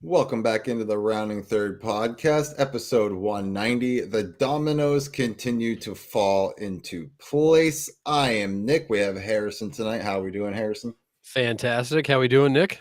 Welcome back into the Rounding Third podcast, episode 190. The dominoes continue to fall into place. I am Nick. We have Harrison tonight. How are we doing, Harrison? Fantastic. How we doing, Nick?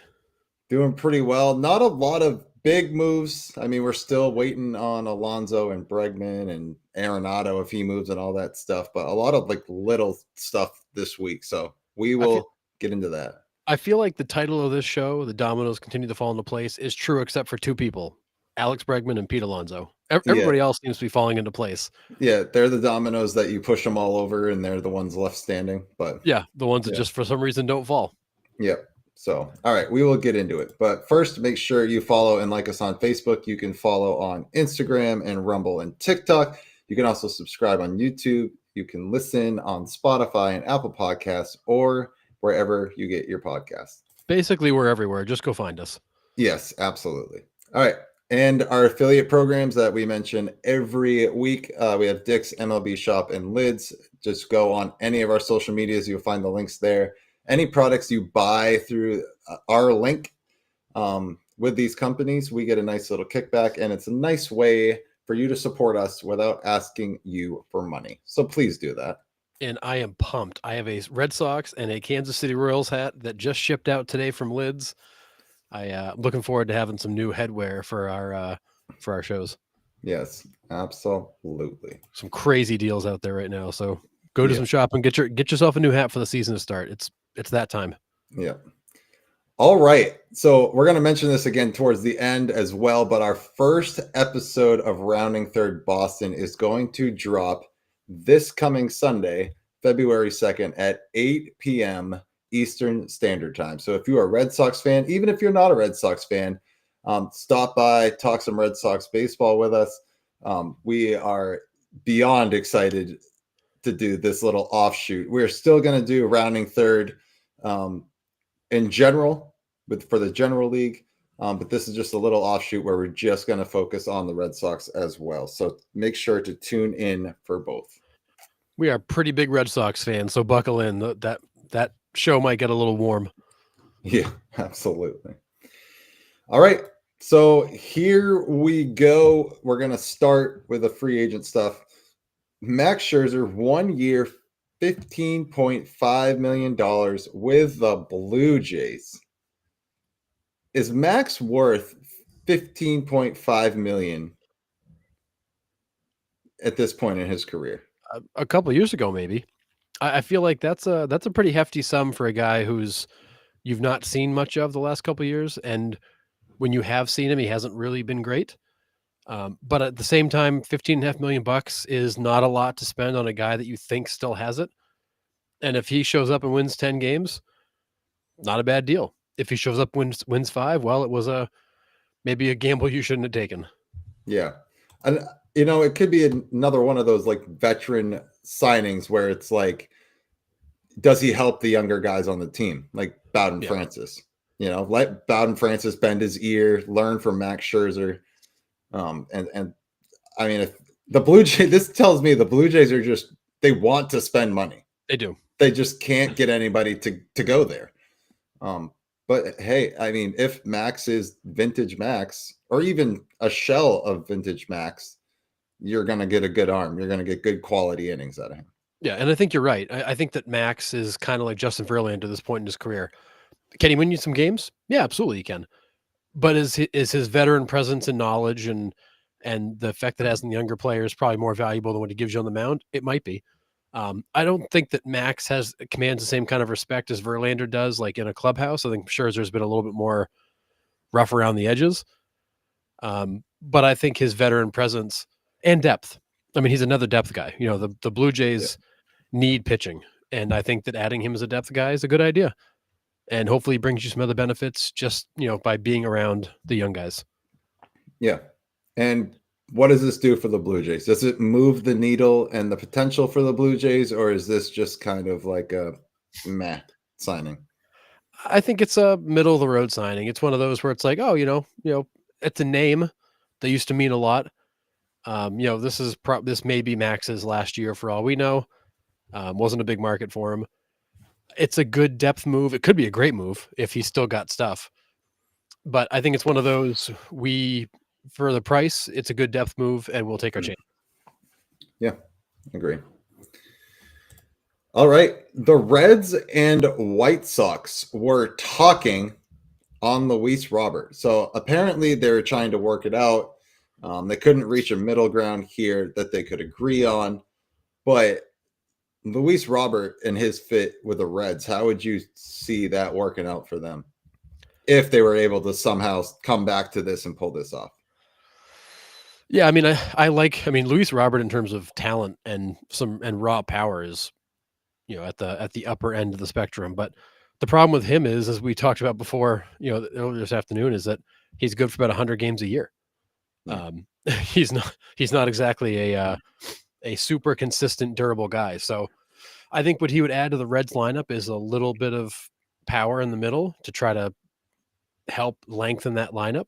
Doing pretty well. Not a lot of big moves. I mean, we're still waiting on Alonso and Bregman and Arenado if he moves and all that stuff, but a lot of like little stuff this week. So we I feel will get into that. I feel like the title of this show, "The Dominoes Continue to Fall into Place," is true except for two people, Alex Bregman and Pete Alonso. Yeah. Everybody else seems to be falling into place. Yeah. They're the dominoes that you push them all over and they're the ones left standing. But Yeah, the ones that yeah. just for some reason don't fall. Yep. So, all right, we will get into it. But first, make sure you follow and like us on Facebook. You can follow on Instagram and Rumble and TikTok. You can also subscribe on YouTube. You can listen on Spotify and Apple Podcasts or wherever you get your podcasts. Basically, we're everywhere. Just go find us. Yes, absolutely. All right. And our affiliate programs that we mention every week, we have Dick's MLB Shop and Lids. Just go on any of our social medias. You'll find the links there. Any products you buy through our link with these companies, we get a nice little kickback. And it's a nice way for you to support us without asking you for money. So please do that. And I am pumped. I have a Red Sox and a Kansas City Royals hat that just shipped out today from Lids. I'm looking forward to having some new headwear for our shows. Yes, absolutely. Some crazy deals out there right now. So go to Yeah. some shopping, get yourself a new hat for the season to start. It's that time. Yeah. All right. So we're going to mention this again towards the end as well, but our first episode of Rounding Third Boston is going to drop this coming Sunday, February 2nd at 8 p.m. Eastern Standard Time. So if you are a Red Sox fan, even if you're not a Red Sox fan, stop by, talk some Red Sox baseball with us. We are beyond excited to do this little offshoot. We're still going to do Rounding Third in general for the general league, but this is just a little offshoot where we're just going to focus on the Red Sox as well. So make sure to tune in for both. We are pretty big Red Sox fans, so buckle in. That show might get a little warm. Yeah, absolutely. All right. So here we go. We're going to start with the free agent stuff. Max Scherzer, 1 year, $15.5 million with the Blue Jays. Is Max worth $15.5 million at this point in his career? A couple years ago, maybe. I feel like that's a pretty hefty sum for a guy who's you've not seen much of the last couple of years, and when you have seen him, he hasn't really been great. But at the same time, $15.5 million is not a lot to spend on a guy that you think still has it. And if he shows up and wins 10 games, not a bad deal. If he shows up and wins 5, well, it was maybe a gamble you shouldn't have taken. Yeah. And, it could be another one of those like veteran signings where it's like, does he help the younger guys on the team? Like Bowden Francis, let Bowden Francis bend his ear, learn from Max Scherzer. And I mean, if the Blue Jays, this tells me the Blue Jays are they want to spend money. They do. They just can't get anybody to go there. But hey, I mean, if Max is vintage Max or even a shell of vintage Max, you're going to get a good arm. You're going to get good quality innings out of him. Yeah, and I think you're right. I think that Max is kind of like Justin Verlander at this point in his career. Can he win you some games? Yeah, absolutely he can. But is his veteran presence and knowledge and the effect that has on the younger players probably more valuable than what he gives you on the mound? It might be. I don't think that Max commands the same kind of respect as Verlander does, like in a clubhouse. I think Scherzer's been a little bit more rough around the edges. But I think his veteran presence and depth. I mean, he's another depth guy. The Blue Jays need pitching, and I think that adding him as a depth guy is a good idea. And hopefully he brings you some other benefits just, by being around the young guys. Yeah. And what does this do for the Blue Jays? Does it move the needle and the potential for the Blue Jays, or is this just kind of like a meh signing? I think it's a middle of the road signing. It's one of those where it's like, oh, it's a name that used to mean a lot. This may be Max's last year for all we know. Wasn't a big market for him. It's a good depth move. It could be a great move if he's still got stuff. but I think it's one of those for the price, it's a good depth move, and we'll take our chance. Yeah, agree. All right. The Reds and White Sox were talking on Luis Robert. So apparently they're trying to work it out. They couldn't reach a middle ground here that they could agree on. But Luis Robert and his fit with the Reds, how would you see that working out for them if they were able to somehow come back to this and pull this off? Yeah, I mean, I mean, Luis Robert in terms of talent and raw power is, at the upper end of the spectrum. But the problem with him is, as we talked about before, earlier this afternoon, is that he's good for about 100 games a year. He's not exactly a super consistent, durable guy. So I think what he would add to the Reds lineup is a little bit of power in the middle to try to help lengthen that lineup.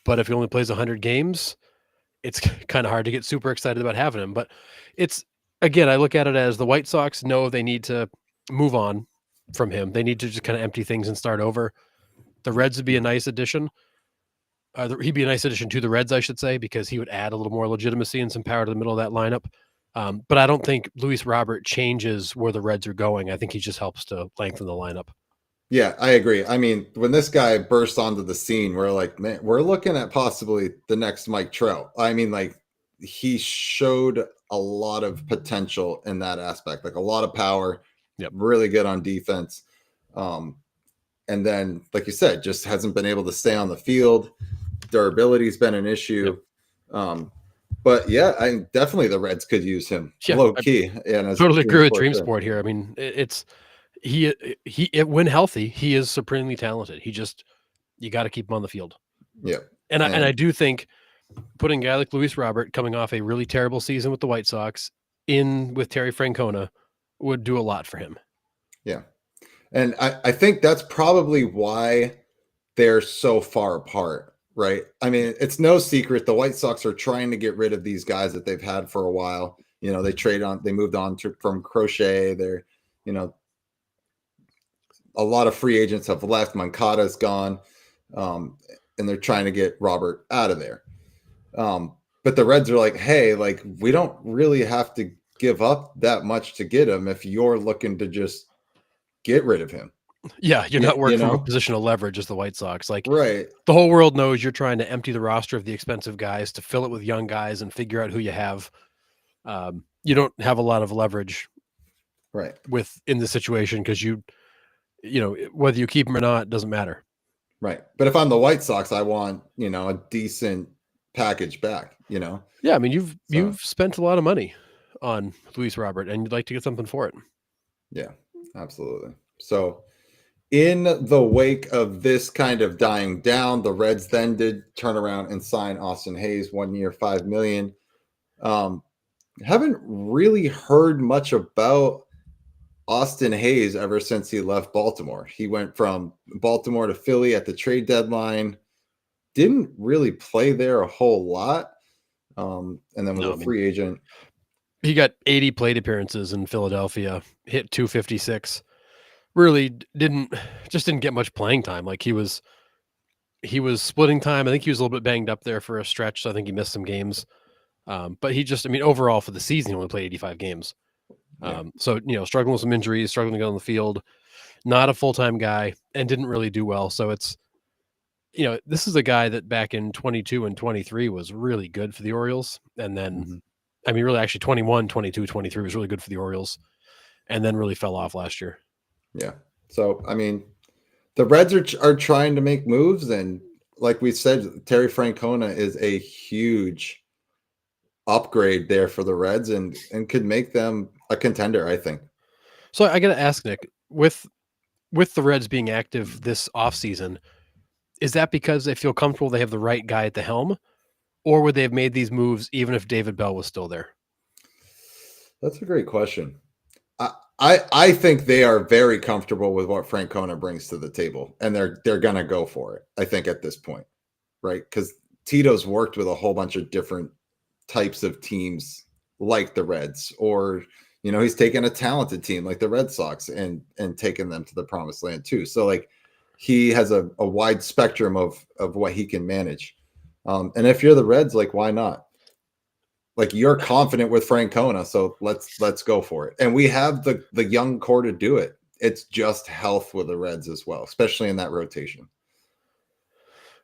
But if he only plays 100 games, it's kind of hard to get super excited about having him. But it's, again, I look at it as the White Sox know they need to move on from him. They need to just kind of empty things and start over. The Reds would be a nice addition. He'd be a nice addition to the Reds, I should say, because he would add a little more legitimacy and some power to the middle of that lineup. But I don't think Luis Robert changes where the Reds are going. I think he just helps to lengthen the lineup. Yeah, I agree. I mean, when this guy burst onto the scene, we're like, man, we're looking at possibly the next Mike Trout. I mean, like, he showed a lot of potential in that aspect, like a lot of power, really good on defense. And then, like you said, just hasn't been able to stay on the field. Durability's been an issue. But yeah, definitely the Reds could use him low key. And totally agree with Dream Sport here. I mean, it's when healthy, he is supremely talented. You got to keep him on the field. Yeah. And I do think putting a guy like Luis Robert coming off a really terrible season with the White Sox in with Terry Francona would do a lot for him. Yeah. And I think that's probably why they're so far apart, right? I mean, it's no secret the White Sox are trying to get rid of these guys that they've had for a while. They moved on from Crochet. They're, a lot of free agents have left. Moncada's gone, and they're trying to get Robert out of there. But the Reds are like, hey, like, we don't really have to give up that much to get him if you're looking to just get rid of him. Yeah, you're not working from a position of leverage as the White Sox. Like, right. The whole world knows you're trying to empty the roster of the expensive guys to fill it with young guys and figure out who you have. You don't have a lot of leverage, right, in the situation because whether you keep him or not doesn't matter. Right. But if I'm the White Sox, I want, a decent package back, Yeah, I mean, you've spent a lot of money on Luis Robert and you'd like to get something for it. Yeah, absolutely. So in the wake of this kind of dying down, the Reds then did turn around and sign Austin Hayes, 1 year, $5 million. Haven't really heard much about Austin Hayes ever since he left Baltimore. He went from Baltimore to Philly at the trade deadline. Didn't really play there a whole lot. And then was a free agent. He got 80 plate appearances in Philadelphia, hit 256. Really didn't get much playing time. Like he was splitting time. I think he was a little bit banged up there for a stretch. So I think he missed some games. But overall for the season, he only played 85 games. So, struggling with some injuries, struggling to get on the field, not a full-time guy, and didn't really do well. So it's, this is a guy that back in 22 and 23 was really good for the Orioles. And then, really actually 21, 22, 23 was really good for the Orioles and then really fell off last year. Yeah. So, the Reds are trying to make moves. And like we said, Terry Francona is a huge upgrade there for the Reds and could make them a contender, I think. So I got to ask, Nick, with the Reds being active this offseason, is that because they feel comfortable they have the right guy at the helm, or would they have made these moves even if David Bell was still there? That's a great question. I think they are very comfortable with what Francona brings to the table, and they're going to go for it, I think, at this point, right? Because Tito's worked with a whole bunch of different types of teams like the Reds, or he's taken a talented team like the Red Sox and taken them to the promised land too. So like he has a wide spectrum of what he can manage. And if you're the Reds, like, why not? Like, you're confident with Francona, so let's go for it. And we have the young core to do it. It's just health with the Reds as well, especially in that rotation.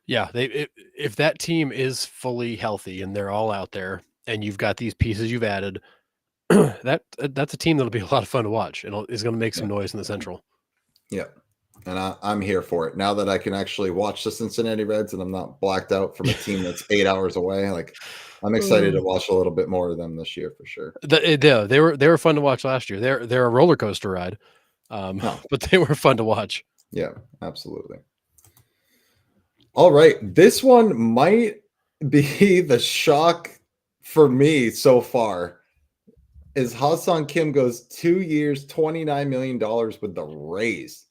Yeah, if that team is fully healthy and they're all out there, and you've got these pieces you've added, that's a team that'll be a lot of fun to watch, and is going to make some noise in the Central. Yeah, and I'm here for it now that I can actually watch the Cincinnati Reds and I'm not blacked out from a team that's 8 hours away. Like, I'm excited to watch a little bit more of them this year for sure. They were fun to watch last year. They're a roller coaster ride, but they were fun to watch. Yeah, absolutely. All right, this one might be the shock for me so far. Is Ha-Seong Kim goes 2 years, $29 million with the Rays.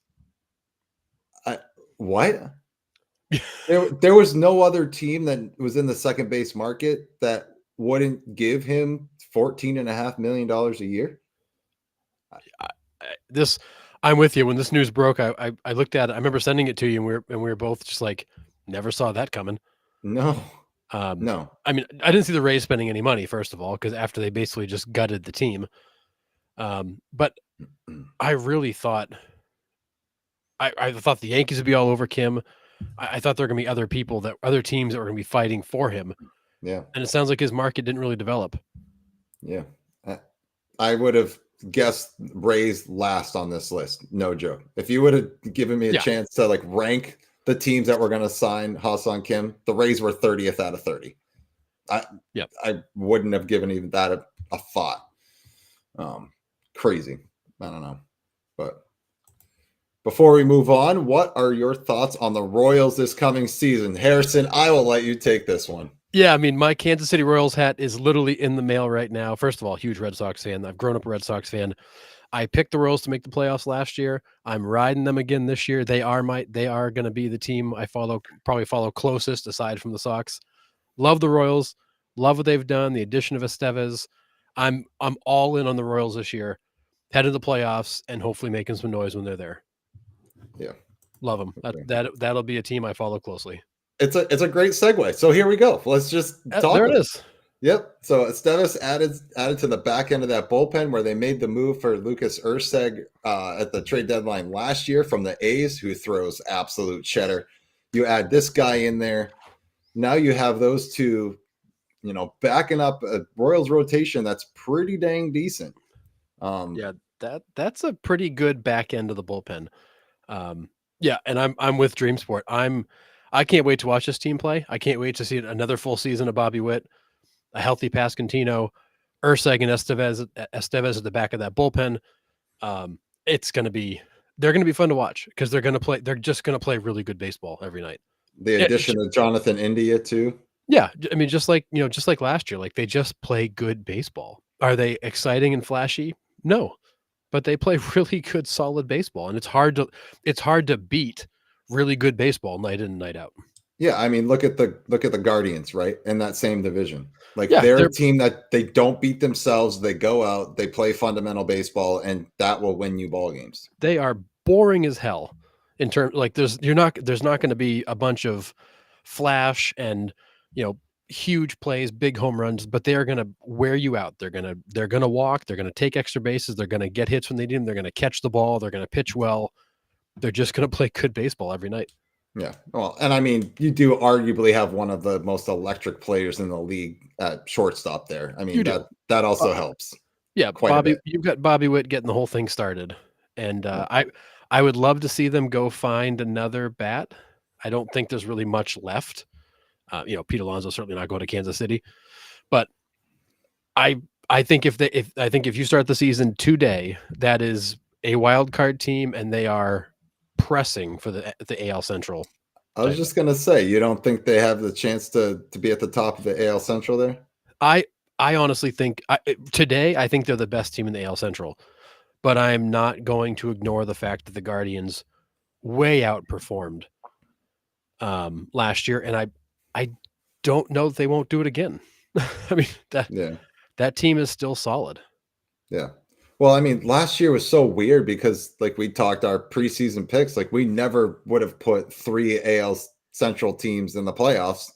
What? There was no other team that was in the second base market that wouldn't give him $14.5 million a year. I'm with you. When this news broke, I looked at it. I remember sending it to you, and we were both just like, never saw that coming. No. No. I mean, I didn't see the Rays spending any money, first of all, because after they basically just gutted the team. But I really thought I thought the Yankees would be all over Kim. I thought there were going to be other teams that were going to be fighting for him. Yeah. And it sounds like his market didn't really develop. Yeah. I would have guessed Rays last on this list. No joke. If you would have given me a chance to like rank the teams that were going to sign Ha-Seong Kim, the Rays were 30th out of 30. I wouldn't have given even that a thought. Crazy. I don't know. But before we move on, what are your thoughts on the Royals this coming season? Harrison, I will let you take this one. Yeah, I mean, my Kansas City Royals hat is literally in the mail right now. First of all, huge Red Sox fan. I've grown up a Red Sox fan. I picked the Royals to make the playoffs last year. I'm riding them again this year. They are going to be the team I probably follow closest aside from the Sox. Love the Royals. Love what they've done. The addition of Estevez. I'm all in on the Royals this year. Head to the playoffs and hopefully making some noise when they're there. Yeah. Love them. Okay. That'll be a team I follow closely. It's a great segue. So here we go. Let's just talk. There it is. Yep. So Estevez added to the back end of that bullpen where they made the move for Lucas Erceg at the trade deadline last year from the A's, who throws absolute cheddar. You add this guy in there. Now you have those two, backing up a Royals rotation that's pretty dang decent. That's a pretty good back end of the bullpen. And I'm with Dreamsport. I can't wait to watch this team play. I can't wait to see another full season of Bobby Witt, a healthy Pasquantino, Erceg and Estevez at the back of that bullpen. They're going to be fun to watch because they're just going to play really good baseball every night. The addition of Jonathan India too. Yeah. I mean, just like last year, like they just play good baseball. Are they exciting and flashy? No, but they play really good, solid baseball. And it's hard to beat really good baseball night in and night out. Yeah, I mean, look at the Guardians, right? In that same division. Like they're a team that they don't beat themselves. They go out, they play fundamental baseball, and that will win you ball games. They are boring as hell in terms there's not going to be a bunch of flash and huge plays, big home runs, but they are going to wear you out. They're going to walk, they're going to take extra bases, they're going to get hits when they need them, they're going to catch the ball, they're going to pitch well. They're just going to play good baseball every night. Yeah. Well, and I mean, you do arguably have one of the most electric players in the league at shortstop there. I mean, that also helps. Yeah. You've got Bobby Witt getting the whole thing started. And I would love to see them go find another bat. I don't think there's really much left. Pete Alonso certainly not going to Kansas City, but I think if you start the season today, that is a wild card team, and they are pressing for the AL Central. I was just gonna say, you don't think they have the chance to be at the top of the AL Central there? I honestly think today I think they're the best team in the AL Central, but I'm not going to ignore the fact that the Guardians way outperformed last year, and I don't know that they won't do it again. I mean that team is still solid. Yeah. Well, I mean, last year was so weird because, like we talked, our preseason picks, like we never would have put 3 AL Central teams in the playoffs.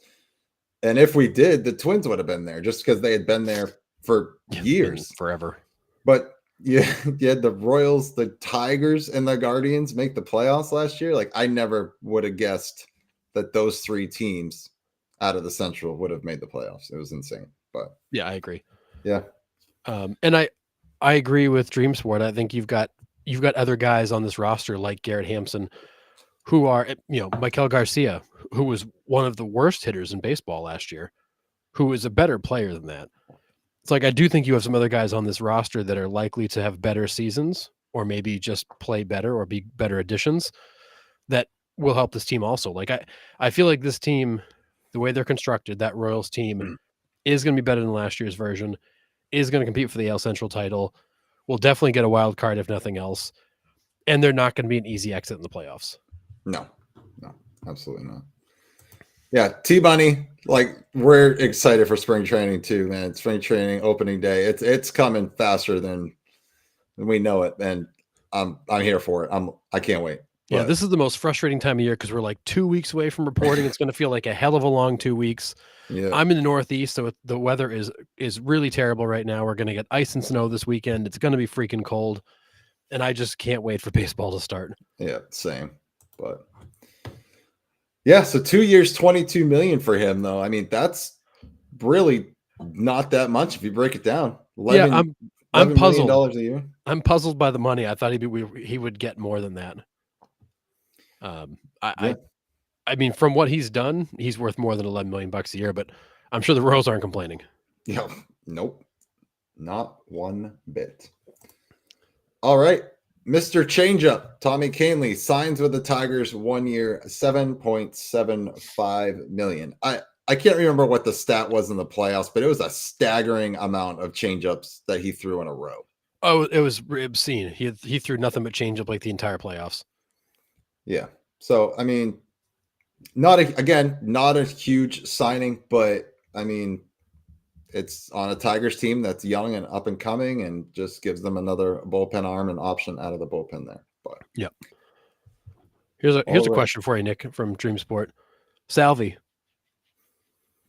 And if we did, the Twins would have been there just because they had been there for Yeah, been years. forever. But yeah, you had the Royals, the Tigers, and the Guardians make the playoffs last year. Like I never would have guessed that those 3 teams out of the Central would have made the playoffs. It was insane. But Yeah, I agree. yeah, And I agree with Dream Sport. I think you've got other guys on this roster like Garrett Hampson, who are, Michael Garcia, who was one of the worst hitters in baseball last year, who is a better player than that. It's like I do think you have some other guys on this roster that are likely to have better seasons, or maybe just play better or be better additions that will help this team also. Like I feel like this team, the way they're constructed, that Royals team is going to be better than last year's version, is going to compete for the AL Central title, will definitely get a wild card if nothing else, and they're not going to be an easy exit in the playoffs. no, absolutely not. Yeah, T-Bunny, like we're excited for spring training too, man. Spring training opening day. It's coming faster than we know it, and I'm here for it. I can't wait. Yeah, this is the most frustrating time of year because we're like 2 weeks away from reporting. It's going to feel like a hell of a long 2 weeks. Yeah, I'm in the Northeast, so the weather is really terrible right now. We're going to get ice and snow this weekend. It's going to be freaking cold, and I just can't wait for baseball to start. yeah, same. But yeah, so 2 years, 22 million for him, though. I mean, that's really not that much if you break it down. 11, Yeah, I'm $11 puzzled. million a year. I'm puzzled by the money. I thought he would get more than that. I mean, from what he's done, he's worth more than $11 million a year. But I'm sure the Royals aren't complaining. Yeah, nope, not one bit. All right, Mr. Changeup, Tommy Canley signs with the Tigers 1 year, $7.75 million. I can't remember what the stat was in the playoffs, but it was a staggering amount of changeups that he threw in a row. Oh, it was obscene. He threw nothing but changeup like the entire playoffs. Yeah. So I mean, not a huge signing, but I mean, it's on a Tigers team that's young and up and coming, and just gives them another bullpen arm and option out of the bullpen there. But yep. Here's a question for you, Nick, from Dream Sport. Salvi,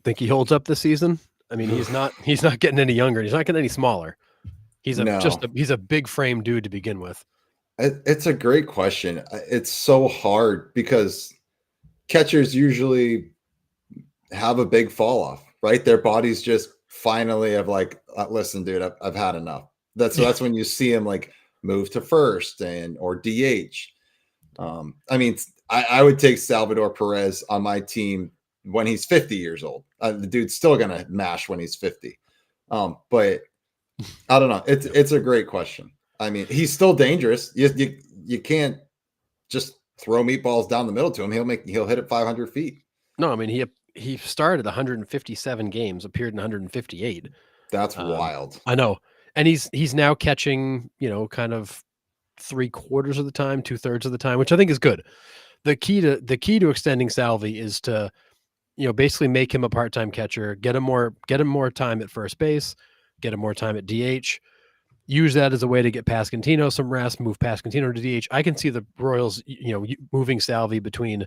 think he holds up this season? I mean, he's not getting any younger. He's not getting any smaller. He's a big frame dude to begin with. It's a great question. It's so hard because catchers usually have a big fall off, right? Their bodies just finally have like, listen, dude, I've had enough. That's when you see him like move to first or DH. I mean, I would take Salvador Perez on my team when he's 50 years old. The dude's still gonna mash when he's 50. But I don't know. It's a great question. I mean, he's still dangerous. You can't just throw meatballs down the middle to him. He'll hit it 500 feet. No, I mean he started 157 games, appeared in 158. That's wild. I know, and he's now catching kind of 3/4 of the time, 2/3 of the time, which I think is good. The key to extending Salvi is to basically make him a part-time catcher, get him more time at first base, get him more time at DH. Use that as a way to get Pasquantino some rest, move Pasquantino to DH. I can see the Royals, moving Salvi between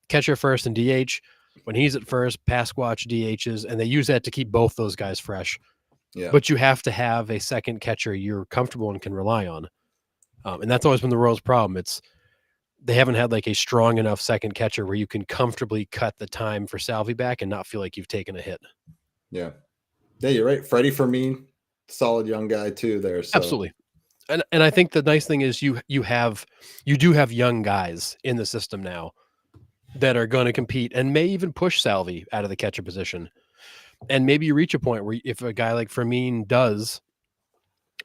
catcher first and DH. When he's at first, Pasquatch DHs, and they use that to keep both those guys fresh. Yeah. But you have to have a second catcher you're comfortable and can rely on. And that's always been the Royals' problem. They haven't had like a strong enough second catcher where you can comfortably cut the time for Salvi back and not feel like you've taken a hit. Yeah. Yeah, you're right. Freddie Fermin, solid young guy too there. So. Absolutely. And I think the nice thing is you do have young guys in the system now that are going to compete and may even push Salvi out of the catcher position. And maybe you reach a point where if a guy like Fermin does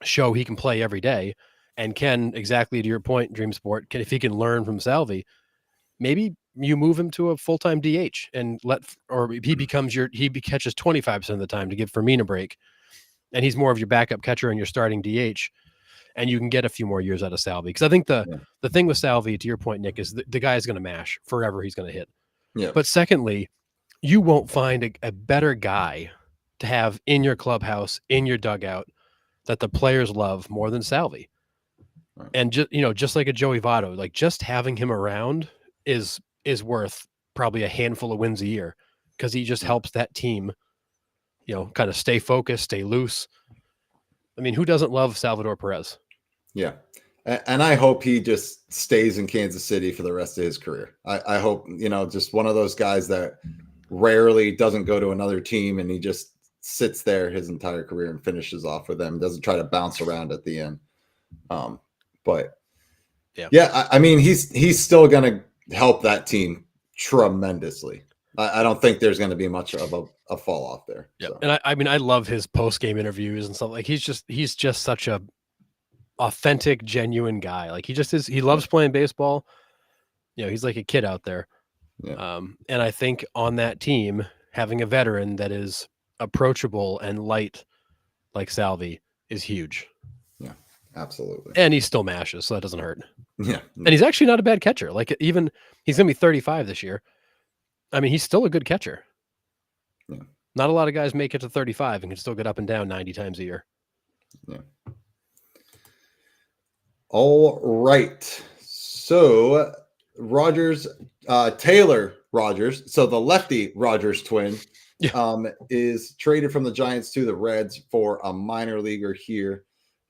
show he can play every day and can, exactly to your point, Dream Sport, if he can learn from Salvi, maybe you move him to a full-time DH and he catches 25% of the time to give Fermin a break. And he's more of your backup catcher and your starting DH. And you can get a few more years out of Salvi. Because I think the thing with Salvi, to your point, Nick, is the guy's going to mash forever. He's going to hit. Yeah. But secondly, you won't find a better guy to have in your clubhouse, in your dugout, that the players love more than Salvi. Right. And just like a Joey Votto, like just having him around is worth probably a handful of wins a year because he just helps that team, kind of stay focused, stay loose. I mean, who doesn't love Salvador Perez? Yeah. And I hope he just stays in Kansas City for the rest of his career. I hope, just one of those guys that rarely doesn't go to another team and he just sits there his entire career and finishes off with them, doesn't try to bounce around at the end. But yeah, I mean, he's still going to help that team tremendously. I don't think there's going to be much of a fall off there. Yeah. So. And I mean, I love his post-game interviews and stuff. Like he's just such a authentic, genuine guy. Like he just is, he loves playing baseball. He's like a kid out there. Yeah. And I think on that team, having a veteran that is approachable and light like Salvi is huge. Yeah, absolutely. And he still mashes, so that doesn't hurt. Yeah. And he's actually not a bad catcher. Like even he's going to be 35 this year. I mean, he's still a good catcher. Yeah. Not a lot of guys make it to 35 and can still get up and down 90 times a year. Yeah. All right. So Taylor Rogers, so the lefty Rogers twin, is traded from the Giants to the Reds for a minor leaguer here.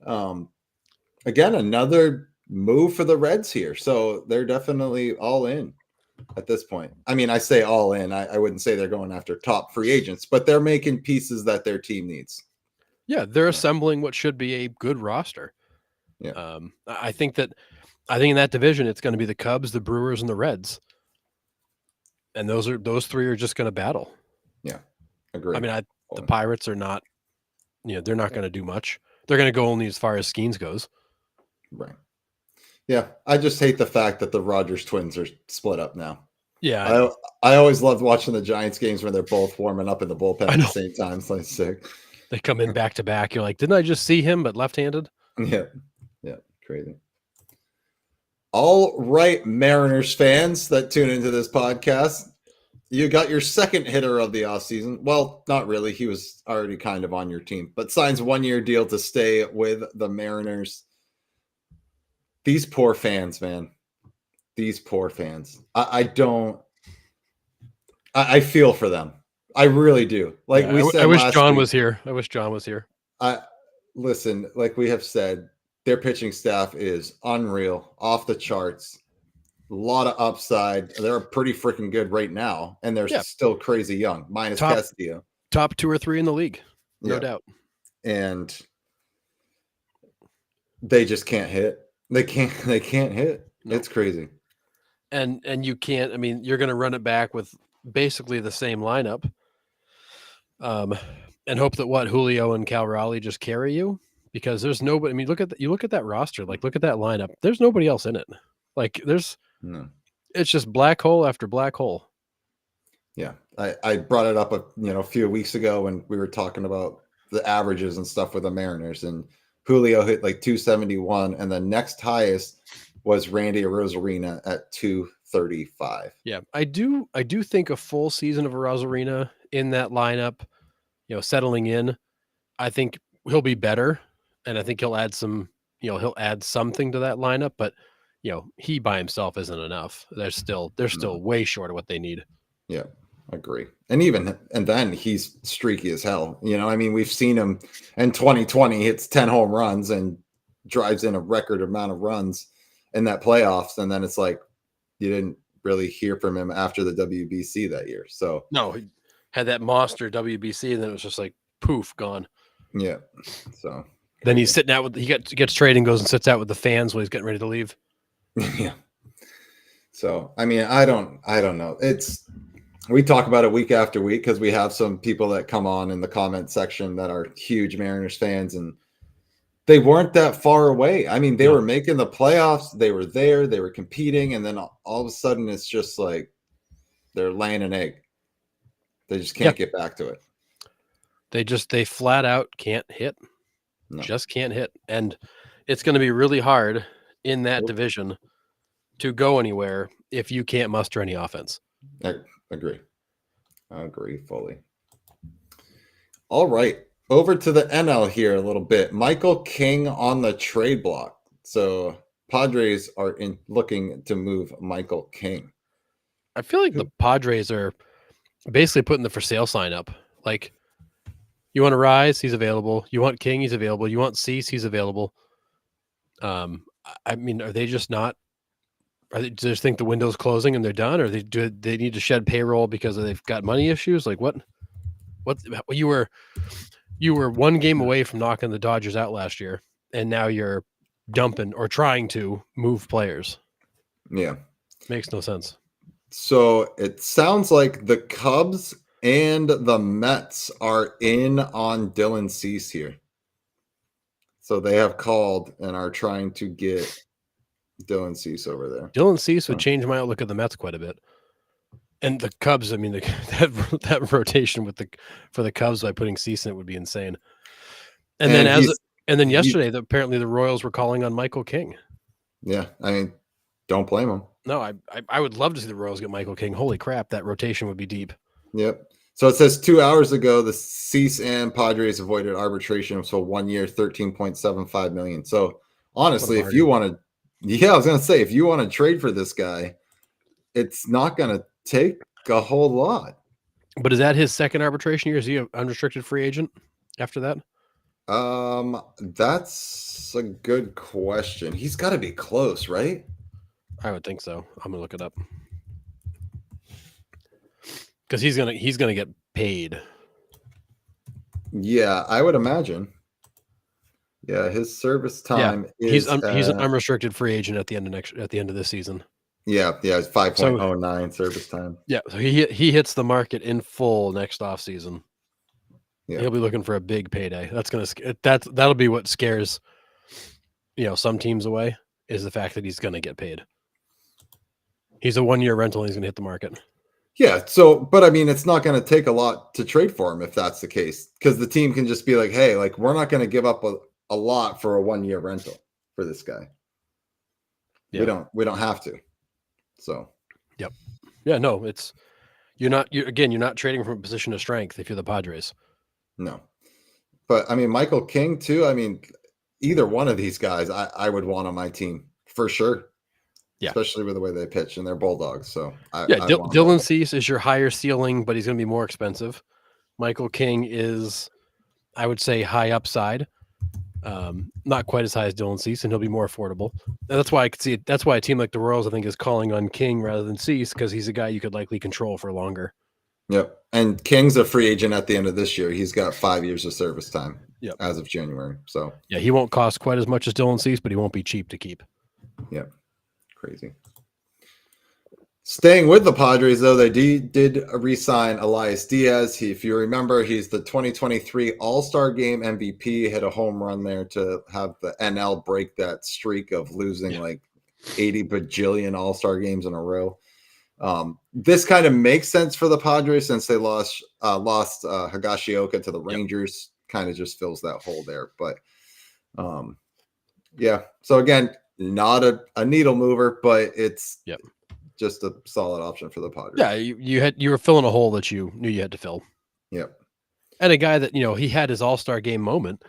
Again, another move for the Reds here. So they're definitely all in at this point. I mean, I say all in. I wouldn't say they're going after top free agents, but they're making pieces that their team needs. Yeah, they're assembling what should be a good roster. Yeah. I think in that division, it's going to be the Cubs, the Brewers, and the Reds. And those three are just going to battle. Yeah, agree. I mean, the Pirates are not, they're not going to do much. They're going to go only as far as Skeens goes. Right. Yeah, I just hate the fact that the Rogers twins are split up now. Yeah, I always loved watching the Giants games when they're both warming up in the bullpen at the same time. It's like sick. They come in back to back. You're like, didn't I just see him, but left-handed? Yeah, crazy. All right, Mariners fans that tune into this podcast, you got your second hitter of the offseason. Well, not really. He was already kind of on your team, but signs 1-year deal to stay with the Mariners. These poor fans, man. These poor fans. I feel for them. I really do. Like we said, I wish John was here. Listen, like we have said, their pitching staff is unreal, off the charts. A lot of upside. They're pretty freaking good right now, and they're still crazy young, minus Castillo. Top 2 or 3 in the league, no doubt. And they just can't hit. They can't hit. No. It's crazy. And you can't. I mean, you're going to run it back with basically the same lineup, and hope that Julio and Cal Raleigh just carry you, because there's nobody. I mean, you look at that roster. Like, look at that lineup. There's nobody else in it. Like, no. It's just black hole after black hole. Yeah, I brought it up a few weeks ago when we were talking about the averages and stuff with the Mariners, and Julio hit like 271, and the next highest was Randy Arozarena at 235. Yeah, I do think a full season of Arozarena in that lineup, settling in, I think he'll be better, and I think he'll add some, he'll add something to that lineup, but he by himself isn't enough. They're still way short of what they need. Yeah, agree. And then he's streaky as hell. I mean, we've seen him in 2020 hits 10 home runs and drives in a record amount of runs in that playoffs. And then it's like, you didn't really hear from him after the WBC that year. So no, he had that monster WBC, and then it was just like poof, gone. Yeah. So then he's sitting out he gets traded and goes and sits out with the fans while he's getting ready to leave. Yeah. So, I mean, I don't know. We talk about it week after week because we have some people that come on in the comment section that are huge Mariners fans, and they weren't that far away. I mean, they were making the playoffs. They were there. They were competing. And then all of a sudden, it's just like they're laying an egg. They just can't get back to it. They flat out can't hit. No. Just can't hit. And it's going to be really hard in that division to go anywhere if you can't muster any offense. I agree fully. All right. over to the NL here a little bit. Michael King on the trade block. So Padres are looking to move Michael King. I feel like the Padres are basically putting the for sale sign up. Like, you want to Rise, he's available. You want King, he's available. You want Cease, he's available. I mean, are they just not? Do they just think the window's closing and they're done, or do they need to shed payroll because they've got money issues? Like what? You were one game away from knocking the Dodgers out last year, and now you're dumping or trying to move players. Yeah, makes no sense. So it sounds like the Cubs and the Mets are in on Dylan Cease here. So they have called and are trying to get Dylan Cease over there. Dylan Cease would change my outlook of the Mets quite a bit. And the Cubs, I mean, that rotation for the Cubs by putting Cease in it would be insane. And then yesterday, apparently the Royals were calling on Michael King. Yeah, I mean, don't blame them. No, I would love to see the Royals get Michael King. Holy crap, that rotation would be deep. Yep. So it says 2 hours ago, the Cease and Padres avoided arbitration. So 1 year, $13.75 million. So honestly, if you want to, I was going to say, if you want to trade for this guy, it's not going to take a whole lot. But is that his second arbitration year? Is he an unrestricted free agent after that? That's a good question. He's got to be close, right? I would think so. I'm gonna look it up because he's gonna get paid. Yeah, I would imagine. Yeah, his service time he's an unrestricted free agent at the end of this season. Yeah, it's 5.09 service time. Yeah, so he hits the market in full next off season. Yeah, he'll be looking for a big payday. That'll be what scares some teams away, is the fact that he's gonna get paid. He's a 1 year rental and he's gonna hit the market. Yeah, so but I mean, it's not going to take a lot to trade for him if that's the case, because the team can just be like, hey, like, we're not going to give up a lot for a 1 year rental for this guy. Yeah. We don't have to. So yep. Yeah, no, you're not trading from a position of strength if you're the Padres. No. But I mean, Michael King too. I mean, either one of these guys I would want on my team for sure. Yeah, especially with the way they pitch, and they're Bulldogs. So Dylan Cease is your higher ceiling, but he's going to be more expensive. Michael King is, I would say, high upside, not quite as high as Dylan Cease, and he'll be more affordable. And that's why I could see it. That's why a team like the Royals, I think, is calling on King rather than Cease, because he's a guy you could likely control for longer. Yep, and King's a free agent at the end of this year. He's got 5 years of service time. Yep. As of January. So yeah, he won't cost quite as much as Dylan Cease, but he won't be cheap to keep. Yep. Crazy. Staying with the Padres, though, they did re-sign Elias Diaz. If you remember, he's the 2023 All-Star Game MVP. Hit a home run there to have the NL break that streak of losing like 80 bajillion All-Star games in a row. This kind of makes sense for the Padres since they lost Higashioka to the Rangers. Kind of just fills that hole there. But yeah, so again, not a needle mover, but it's just a solid option for the Padres. Yeah, you were filling a hole that you knew you had to fill. Yep. And a guy that, he had his All-Star game moment.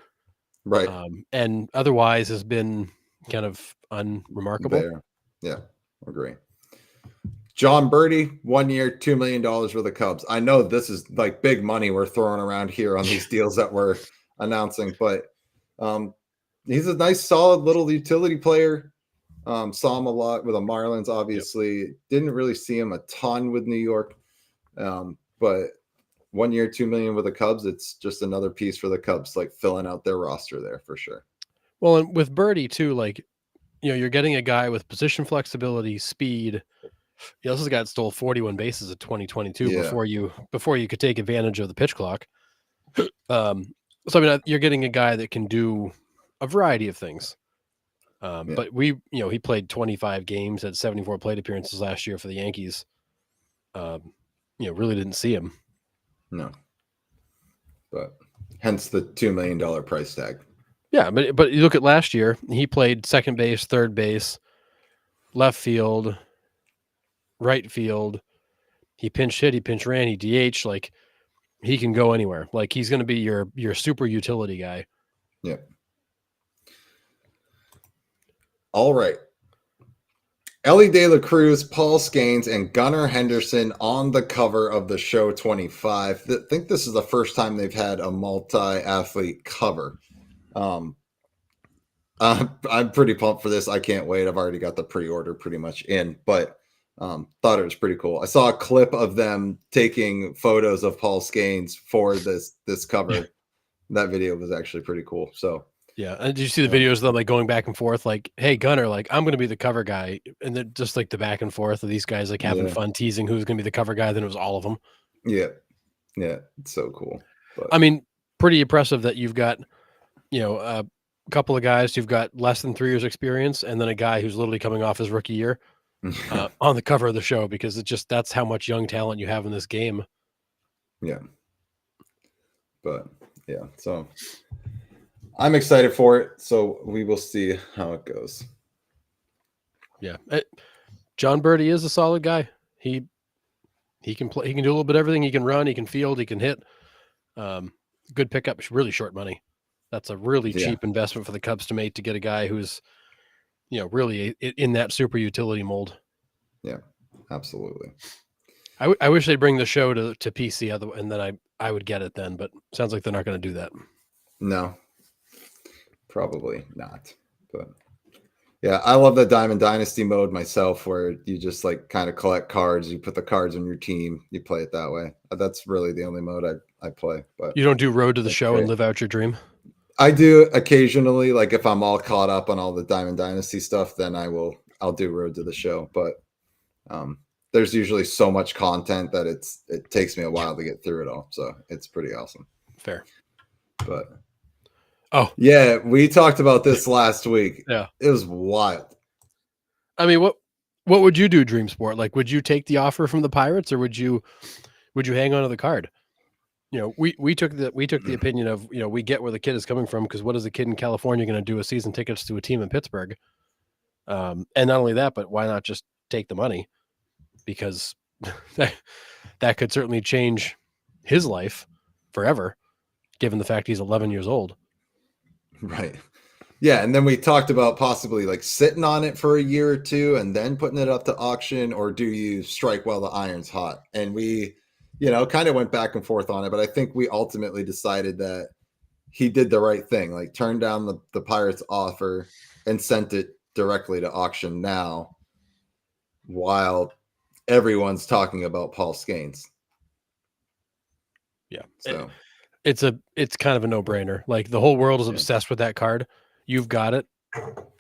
Right. And otherwise has been kind of unremarkable. There. Yeah, agree. John Birdie, 1 year, $2 million for the Cubs. I know this is like big money we're throwing around here on these deals that we're announcing, but he's a nice, solid little utility player. Saw him a lot with the Marlins, obviously. Yep. Didn't really see him a ton with New York. But 1 year, $2 million with the Cubs, it's just another piece for the Cubs, like filling out their roster there for sure. Well, and with Birdie too, like, you're getting a guy with position flexibility, speed. This is a guy that stole 41 bases in 2022 before you could take advantage of the pitch clock. So I mean, you're getting a guy that can do a variety of things. But he played 25 games, had 74 plate appearances last year for the Yankees. Really didn't see him. No. But hence the $2 million price tag. Yeah, but you look at last year, he played second base, third base, left field, right field. He pinch hit, he pinch ran, he DH. Like, he can go anywhere. Like he's going to be your super utility guy. Yep. All right. Ellie De La Cruz, Paul Skeens, and Gunnar Henderson on the cover of the show 25. I think this is the first time they've had a multi-athlete cover. I'm pretty pumped for this. I can't wait. I've already got the pre-order pretty much in, but thought it was pretty cool. I saw a clip of them taking photos of Paul Skeens for this cover. Yeah. That video was actually pretty cool. So yeah. And did you see the videos of them like going back and forth? Like, hey, Gunnar, like I'm going to be the cover guy, and then just like the back and forth of these guys like having fun teasing who's going to be the cover guy. Then it was all of them. Yeah, it's so cool. But I mean, pretty impressive that you've got, a couple of guys who've got less than 3 years experience, and then a guy who's literally coming off his rookie year on the cover of the show, because that's how much young talent you have in this game. Yeah. But yeah, so I'm excited for it. So we will see how it goes. Yeah. John Birdie is a solid guy. He can play. He can do a little bit of everything. He can run. He can field. He can hit. Good pickup. Really short money. That's a really cheap investment for the Cubs to make, to get a guy who's, really in that super utility mold. Yeah, absolutely. I wish they'd bring the show to PC, and then I would get it then. But sounds like they're not going to do that. No, probably not. But yeah, I love the Diamond Dynasty mode myself, where you just like kind of collect cards. You put the cards on your team. You play it that way. That's really the only mode I play. But you don't do Road to the Show and live out your dream? I do occasionally. Like if I'm all caught up on all the Diamond Dynasty stuff, then I'll do Road to the Show. But there's usually so much content that it takes me a while to get through it all. So it's pretty awesome. Fair. But yeah, we talked about this last week. Yeah, it was wild. I mean, what would you do, Dream Sport? Like, would you take the offer from the Pirates, or would you hang on to the card? We took the opinion of, we get where the kid is coming from, because what is a kid in California going to do with season tickets to a team in Pittsburgh? And not only that, but why not just take the money? Because that could certainly change his life forever, given the fact he's 11 years old. Right. Yeah, and then we talked about possibly like sitting on it for a year or two and then putting it up to auction, or do you strike while the iron's hot? And we, kind of went back and forth on it, but I think we ultimately decided that he did the right thing, like turned down the Pirates offer and sent it directly to auction now, while everyone's talking about Paul Skeens. Yeah. So it's kind of a no-brainer. Like, the whole world is obsessed with that card. You've got it.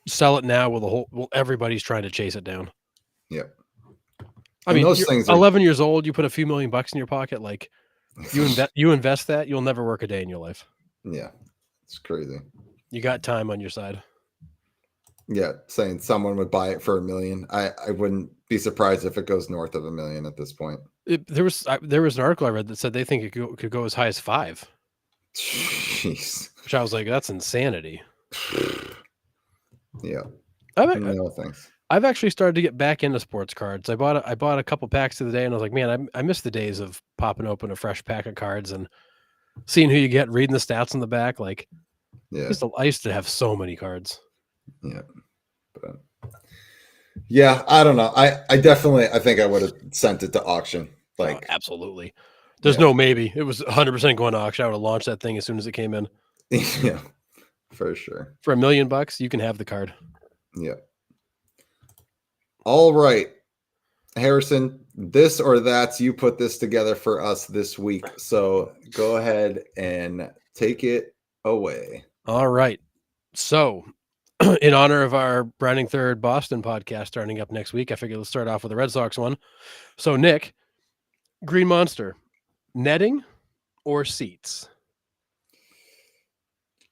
Sell it now. Everybody's trying to chase it down. Yep. I mean, those things 11 years old, you put a few $1,000,000 in your pocket, like you invest that, you'll never work a day in your life. Yeah. It's crazy. You got time on your side. Yeah, saying someone would buy it for $1 million. I wouldn't be surprised if it goes north of $1 million at this point. There was an article I read that said they think it could go as high as 5. Jeez. Which I was like, that's insanity. Yeah. No thanks. I've actually started to get back into sports cards. I bought a couple packs the other day, and I was like, man, I miss the days of popping open a fresh pack of cards and seeing who you get, reading the stats on the back. Like, I used to have so many cards. Yeah. But yeah, I don't know. I think I would have sent it to auction. Like, absolutely. There's no maybe. It was 100% going to auction. I would have launched that thing as soon as it came in. Yeah, for sure. For $1 million, you can have the card. Yeah. All right, Harrison, this or that's, you put this together for us this week. So go ahead and take it away. All right. So in honor of our Rounding Third Boston podcast starting up next week, I figured let's start off with the Red Sox one. So Nick, Green Monster, netting or seats?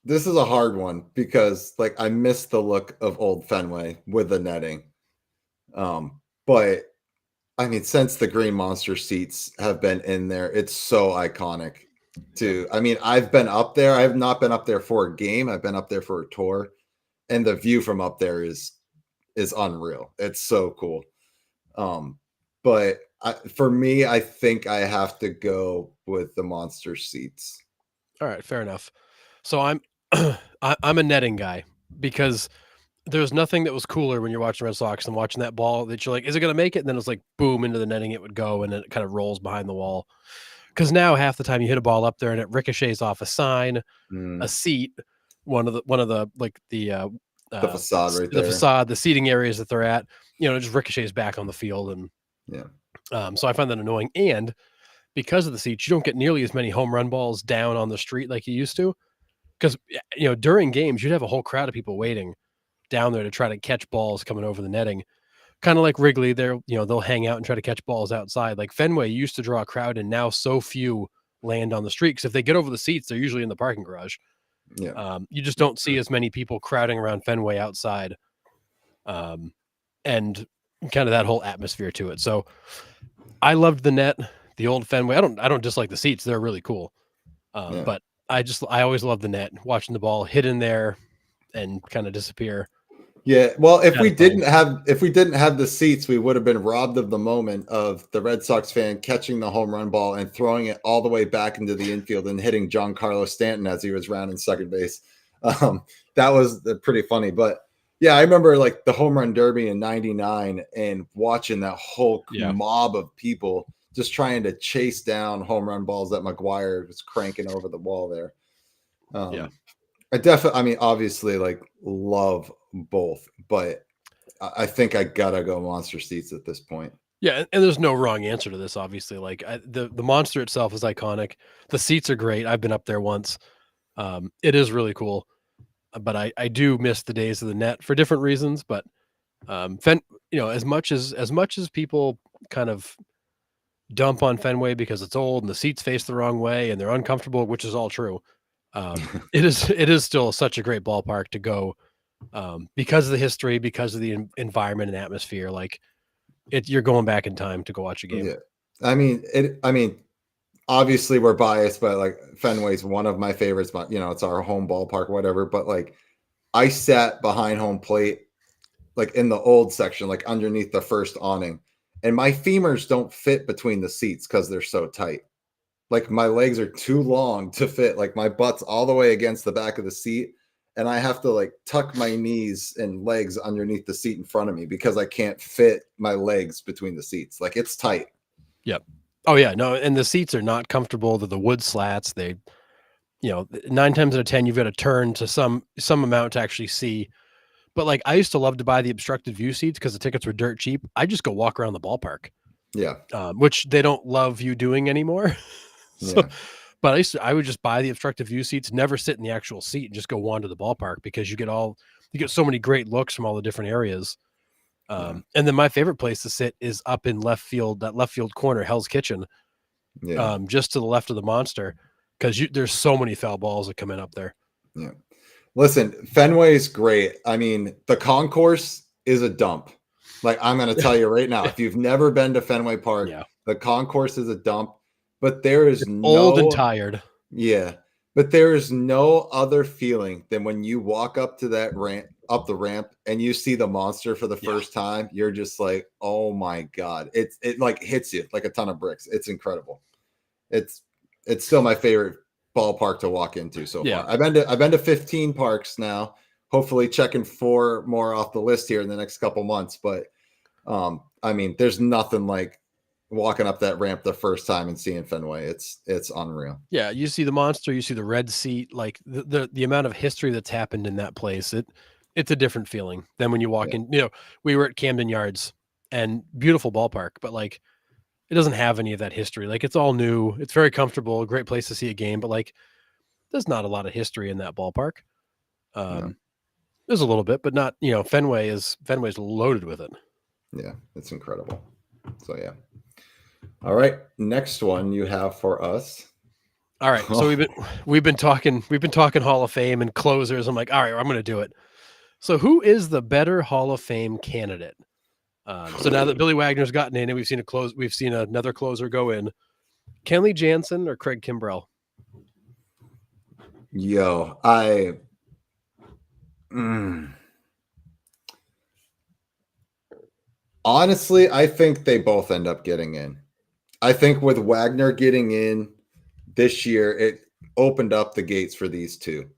This is a hard one because like I miss the look of old Fenway with the netting. But I mean, since the Green Monster seats have been in there, it's so iconic too. I mean, I've been up there. I have not been up there for a game. I've been up there for a tour, and the view from up there is unreal. It's so cool. But For me, I think I have to go with the monster seats. All right, fair enough. So I'm I'm a netting guy because there's nothing that was cooler when you're watching Red Sox than watching that ball that you're like, is it going to make it? And then it's like, boom, into the netting it would go, and then it kind of rolls behind the wall. Because now half the time you hit a ball up there and it ricochets off a sign, a Mm, seat, one of the like the facade right the there. facade, the seating areas that they're at, it just ricochets back on the field, and Yeah. so I find that annoying. And because of the seats, you don't get nearly as many home run balls down on the street like you used to. Because during games, you'd have a whole crowd of people waiting down there to try to catch balls coming over the netting. Kind of like Wrigley, they'll hang out and try to catch balls outside. Like Fenway used to draw a crowd, and now so few land on the street. Because if they get over the seats, they're usually in the parking garage. Yeah. You just don't see as many people crowding around Fenway outside, and kind of that whole atmosphere to it. So I loved the net, the old Fenway. I don't dislike the seats; they're really cool. Yeah. But I always love the net, watching the ball hit in there and kind of disappear. Yeah. Well, if we Satisfying. didn't have the seats, we would have been robbed of the moment of the Red Sox fan catching the home run ball and throwing it all the way back into the infield and hitting Giancarlo Stanton as he was rounding second base. That was pretty funny. But yeah, I remember like the home run derby in '99 and watching that whole Yeah. mob of people just trying to chase down home run balls that McGuire was cranking over the wall there. Yeah. I mean, obviously, like love both, but I think I gotta go monster seats at this point. Yeah, and there's no wrong answer to this, obviously. Like the monster itself is iconic. The seats are great. I've been up there once. It is really cool, but I do miss the days of the net for different reasons. But Fen, as much as people kind of dump on Fenway because it's old and the seats face the wrong way and they're uncomfortable, which is all true. It is still such a great ballpark to go, because of the history, because of the environment and atmosphere. Like you're going back in time to go watch a game. Yeah, I mean, obviously we're biased, but like Fenway's one of my favorites. But it's our home ballpark, whatever. But like, I sat behind home plate, like in the old section, like underneath the first awning, and my femurs don't fit between the seats because they're so tight. Like my legs are too long to fit. Like my butt's all the way against the back of the seat, and I have to like tuck my knees and legs underneath the seat in front of me because I can't fit my legs between the seats. Like it's tight. Yep. Oh yeah, no, and the seats are not comfortable. They're the wood slats. They, 9 times out of 10, you've got to turn to some amount to actually see. But like, I used to love to buy the obstructed view seats because the tickets were dirt cheap. I just go walk around the ballpark, Yeah. which they don't love you doing anymore. So, Yeah. but I would just buy the obstructive view seats, never sit in the actual seat, and just go wander the ballpark because you get so many great looks from all the different areas. Yeah. And then my favorite place to sit is up in left field, that left field corner, Hell's Kitchen, Yeah. just to the left of the monster, because there's so many foul balls that come in up there. Yeah. Listen, Fenway's great. I mean, the concourse is a dump. Like I'm going to tell you right now, if you've never been to Fenway Park, Yeah, the concourse is a dump, but there is old and no, tired. yeah, but there is no other feeling than when you walk up to that ramp, up the ramp, and you see the monster for the Yeah. first time. You're just like, oh my God. It like hits you like a ton of bricks. It's incredible. It's it's still my favorite ballpark to walk into so Yeah. far. I've been to 15 parks now. Hopefully checking 4 more off the list here in the next couple months. But I mean, there's nothing like walking up that ramp the first time and seeing Fenway. It's unreal. Yeah, you see the monster, you see the red seat, like the amount of history that's happened in that place. It's a different feeling than when you walk Yeah. in. We were at Camden Yards, and beautiful ballpark, but like it doesn't have any of that history. Like it's all new. It's very comfortable, a great place to see a game, but like there's not a lot of history in that ballpark. No. There's a little bit, but not, Fenway's loaded with it. Yeah, it's incredible. So yeah. All right. Next one you have for us. All right. So we've been talking Hall of Fame and closers. I'm like, all right, I'm gonna do it. So who is the better Hall of Fame candidate? So now that Billy Wagner's gotten in and we've seen another closer go in, Kenley Jansen or Craig Kimbrell? Yo, mm, Honestly, I think they both end up getting in. I think with Wagner getting in this year, it opened up the gates for these two.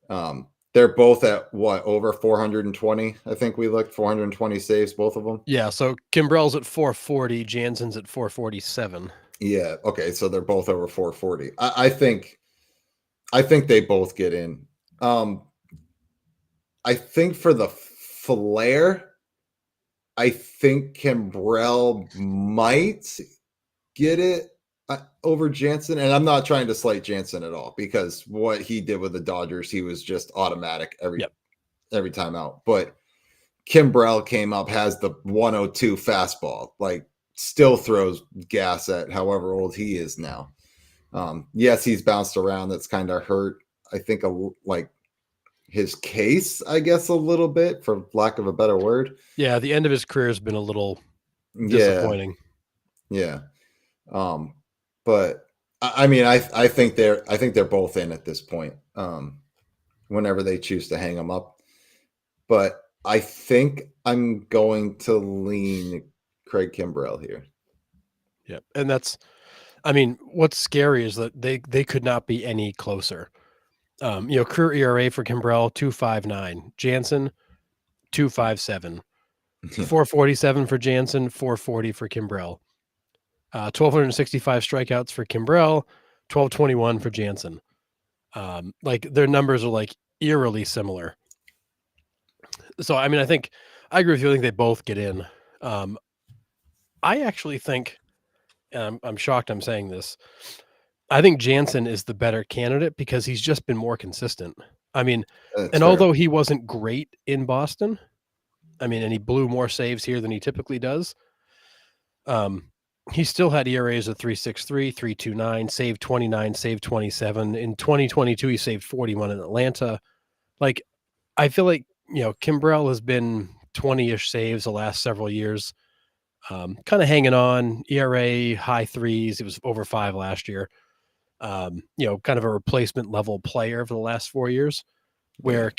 They're both at what, over 420? I think we looked 420 saves, both of them. Yeah, so Kimbrell's at 440, Jansen's at 447. Yeah. Okay. So they're both over 440. I think they both get in. I think for the flair, I think Kimbrell might get it over Jansen. And I'm not trying to slight Jansen at all, because what he did with the Dodgers, he was just automatic every time out. But Kimbrell came up, has the 102 fastball, like still throws gas at however old he is now. Yes, he's bounced around. That's kind of hurt, I think, like his case, I guess, a little bit, for lack of a better word. Yeah, the end of his career has been a little disappointing. Yeah. But I mean, I think they're both in at this point. Whenever they choose to hang them up. But I think I'm going to lean Craig Kimbrell here. Yeah. And that's, I mean, what's scary is that they could not be any closer. Career ERA for Kimbrell, 2.59. Jansen, 2.57. 447 for Jansen, 440 for Kimbrell. 1,265 strikeouts for Kimbrell, 1,221 for Jansen. Like their numbers are like eerily similar. So, I mean, I agree with you. I think they both get in. I actually think, and I'm shocked I'm saying this, I think Jansen is the better candidate because he's just been more consistent. I mean, although he wasn't great in Boston, I mean, and he blew more saves here than he typically does, he still had ERAs of 3.63, 3.29, saved 29, saved 27. In 2022, he saved 41 in Atlanta. Like, I feel like, Kimbrell has been 20-ish saves the last several years, kind of hanging on. ERA high threes. It was over 5 last year. Kind of a replacement level player for the last 4 years, where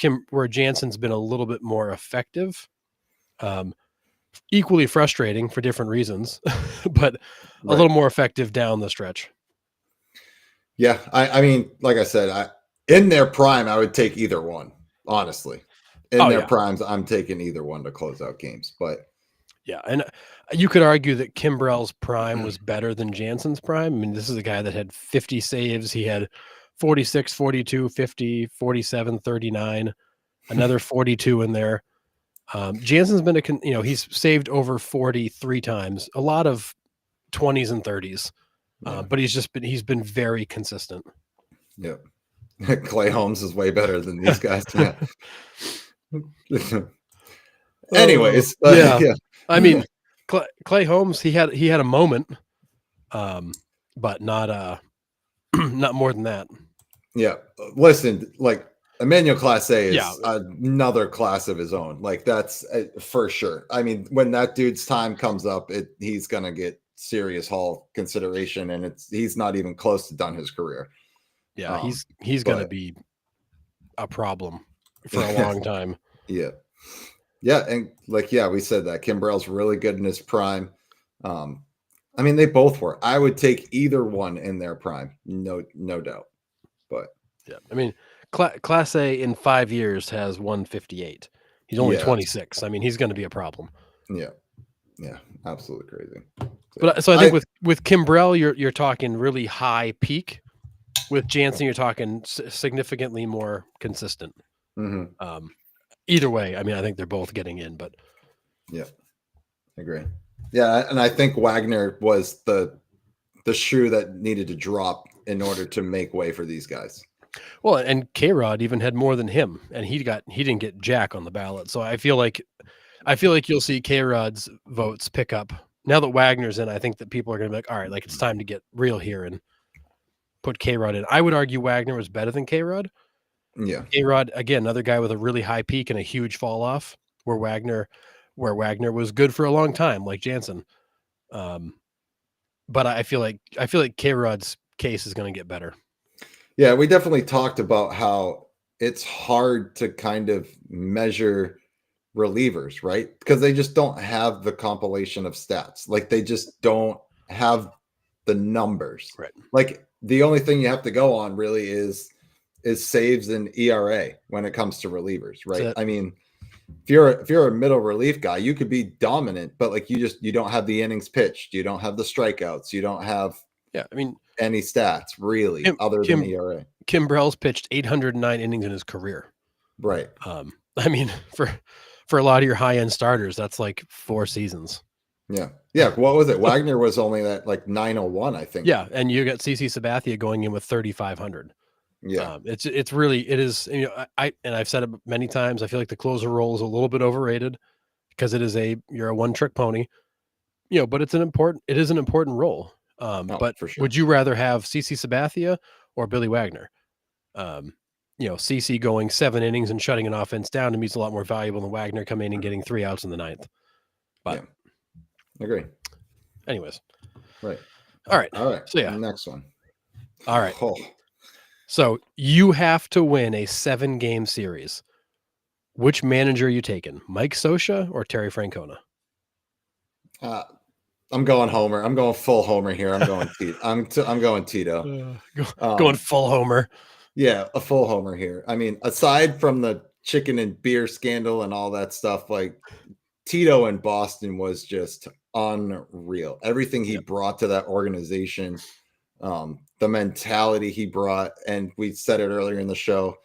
Jansen's been a little bit more effective. Equally frustrating for different reasons, but a little more effective down the stretch. Yeah. I mean, like I said, in their prime, I would take either one, honestly. In their primes, I'm taking either one to close out games. But yeah, and you could argue that Kimbrell's prime was better than Jansen's prime. I mean, this is a guy that had 50 saves. He had 46, 42, 50, 47, 39, another 42 in there. Jansen's been he's saved over 43 times, a lot of 20s and 30s, but he's been very consistent. Yep. Clay Holmes is way better than these guys. Yeah. Anyways, yeah. I mean, Clay Holmes, he had a moment, but not not more than that. Yeah. Listen, like Emmanuel Clase is another class of his own. Like that's for sure. I mean, when that dude's time comes up, he's gonna get serious Hall consideration, and he's not even close to done his career. Yeah, he's gonna be a problem for a long time. Yeah. Yeah, and we said that Kimbrell's really good in his prime. I mean, they both were. I would take either one in their prime, no doubt. But yeah, I mean, Clase in 5 years has 158. He's only 26. I mean, he's going to be a problem. Yeah, absolutely crazy. But so I think with Kimbrell, you're talking really high peak. With Jansen, you're talking significantly more consistent. Mm-hmm. Either way, I mean, I think they're both getting in. But yeah, I agree. Yeah, and I think Wagner was the shoe that needed to drop in order to make way for these guys. Well, and K-Rod even had more than him, and he didn't get jack on the ballot. So I feel like you'll see K-Rod's votes pick up now that Wagner's in. I think that people are going to be like, all right, like it's time to get real here and put K-Rod in. I would argue Wagner was better than K-Rod. Yeah, K-Rod, again, another guy with a really high peak and a huge fall off, where Wagner was good for a long time, like Jansen. But I feel like K-Rod's case is going to get better. Yeah, we definitely talked about how it's hard to kind of measure relievers, right? Because they just don't have the compilation of stats. Like they just don't have the numbers. Right. Like the only thing you have to go on really is saves and ERA when it comes to relievers, right? I mean, if you're a middle relief guy, you could be dominant, but like you don't have the innings pitched, you don't have the strikeouts, you don't have any stats really other than ERA. Kimbrell's pitched 809 innings in his career. Right. I mean, for a lot of your high end starters, that's like 4 seasons. Yeah. Yeah. What was it? Wagner was only at like 901, I think. Yeah. And you got CC Sabathia going in with 3,500. Yeah. It's really, it is, you know, I've said it many times. I feel like the closer role is a little bit overrated because you're a one trick pony, you know, but it is an important role. But for sure. Would you rather have CC Sabathia or Billy Wagner? You know, CC going 7 innings and shutting an offense down to me is a lot more valuable than Wagner coming in and getting 3 outs in the 9th. But I agree. Anyways. Right. All right. So yeah. Next one. All right. So you have to win a 7-game series. Which manager are you taking? Mike Scioscia or Terry Francona? I'm going Homer. I'm going full Homer here. I'm going Tito. I'm going Tito. Going full Homer. Yeah, a full Homer here. I mean, aside from the chicken and beer scandal and all that stuff, like Tito in Boston was just unreal. Everything he brought to that organization, the mentality he brought, and we said it earlier in the show,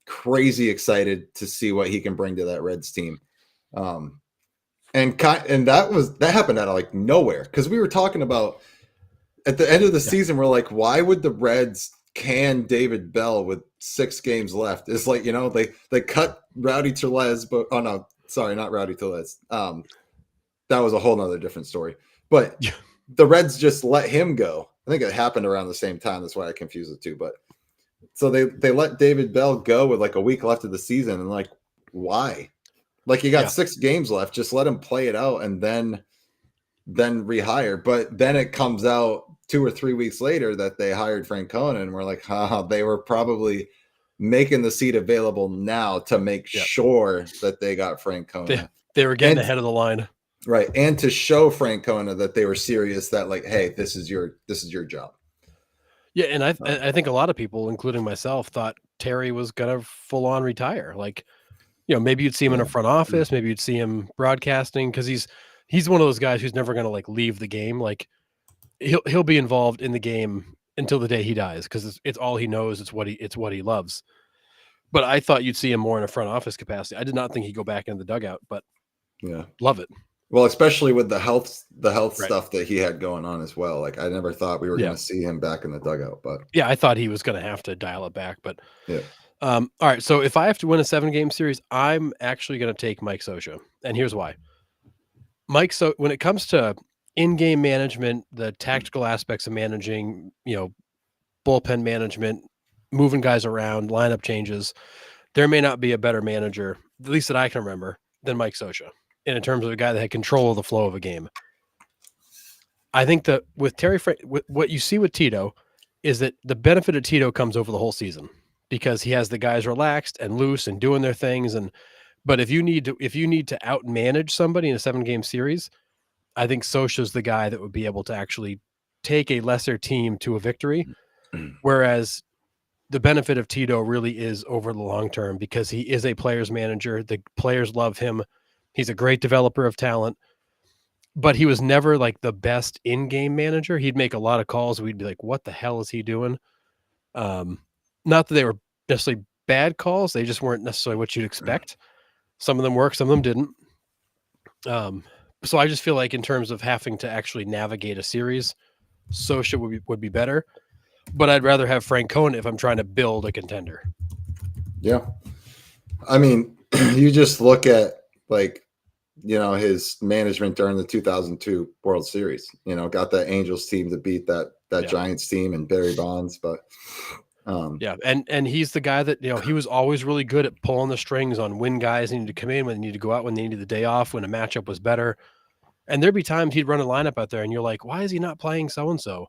crazy excited to see what he can bring to that Reds team. And that happened out of like nowhere, because we were talking about at the end of the season, we're like, why would the Reds can David Bell with 6 games left? It's like, you know, they cut Rowdy Tellez, but oh no, sorry, not Rowdy Tellez. That was a whole nother different story. But the Reds just let him go. I think it happened around the same time. That's why I confused the two. But so they let David Bell go with like a week left of the season, and like, why? Like, you got 6 games left. Just let him play it out and then rehire. But then it comes out 2 or 3 weeks later that they hired Francona, and we're like, they were probably making the seat available now to make sure that they got Francona. They were getting ahead of the line. Right. And to show Francona that they were serious, that like, hey, this is your job. Yeah, and I think a lot of people, including myself, thought Terry was gonna full on retire. Like, you know, maybe you'd see him in a front office, maybe you'd see him broadcasting, because he's one of those guys who's never gonna like leave the game. Like he'll be involved in the game until the day he dies, because it's all he knows. It's what he loves. But I thought you'd see him more in a front office capacity. I did not think he'd go back into the dugout, but love it. Well, especially with the health stuff that he had going on as well. Like, I never thought we were going to see him back in the dugout, but I thought he was going to have to dial it back. But yeah. All right. So if I have to win a 7-game series, I'm actually going to take Mike Scioscia, and here's why. So when it comes to in-game management, the tactical aspects of managing, you know, bullpen management, moving guys around, lineup changes, there may not be a better manager, at least that I can remember, than Mike Scioscia, in terms of a guy that had control of the flow of a game. I think that with what you see with Tito is that the benefit of Tito comes over the whole season, because he has the guys relaxed and loose and doing their things. But if you need to outmanage somebody in a 7-game series, I think Scioscia's the guy that would be able to actually take a lesser team to a victory. Whereas the benefit of Tito really is over the long term, because he is a player's manager. The players love him. He's a great developer of talent, but he was never like the best in-game manager. He'd make a lot of calls. We'd be like, what the hell is he doing? Not that they were necessarily bad calls. They just weren't necessarily what you'd expect. Some of them worked, some of them didn't. So I just feel like in terms of having to actually navigate a series, Scioscia would be better. But I'd rather have Francona if I'm trying to build a contender. Yeah. I mean, you just look at, like, you know, his management during the 2002 World Series, you know, got that Angels team to beat that Giants team and Barry Bonds. But and he's the guy that, you know, he was always really good at pulling the strings on when guys needed to come in, when they needed to go out, when they needed the day off, when a matchup was better. And there'd be times he'd run a lineup out there and you're like, why is he not playing so-and-so?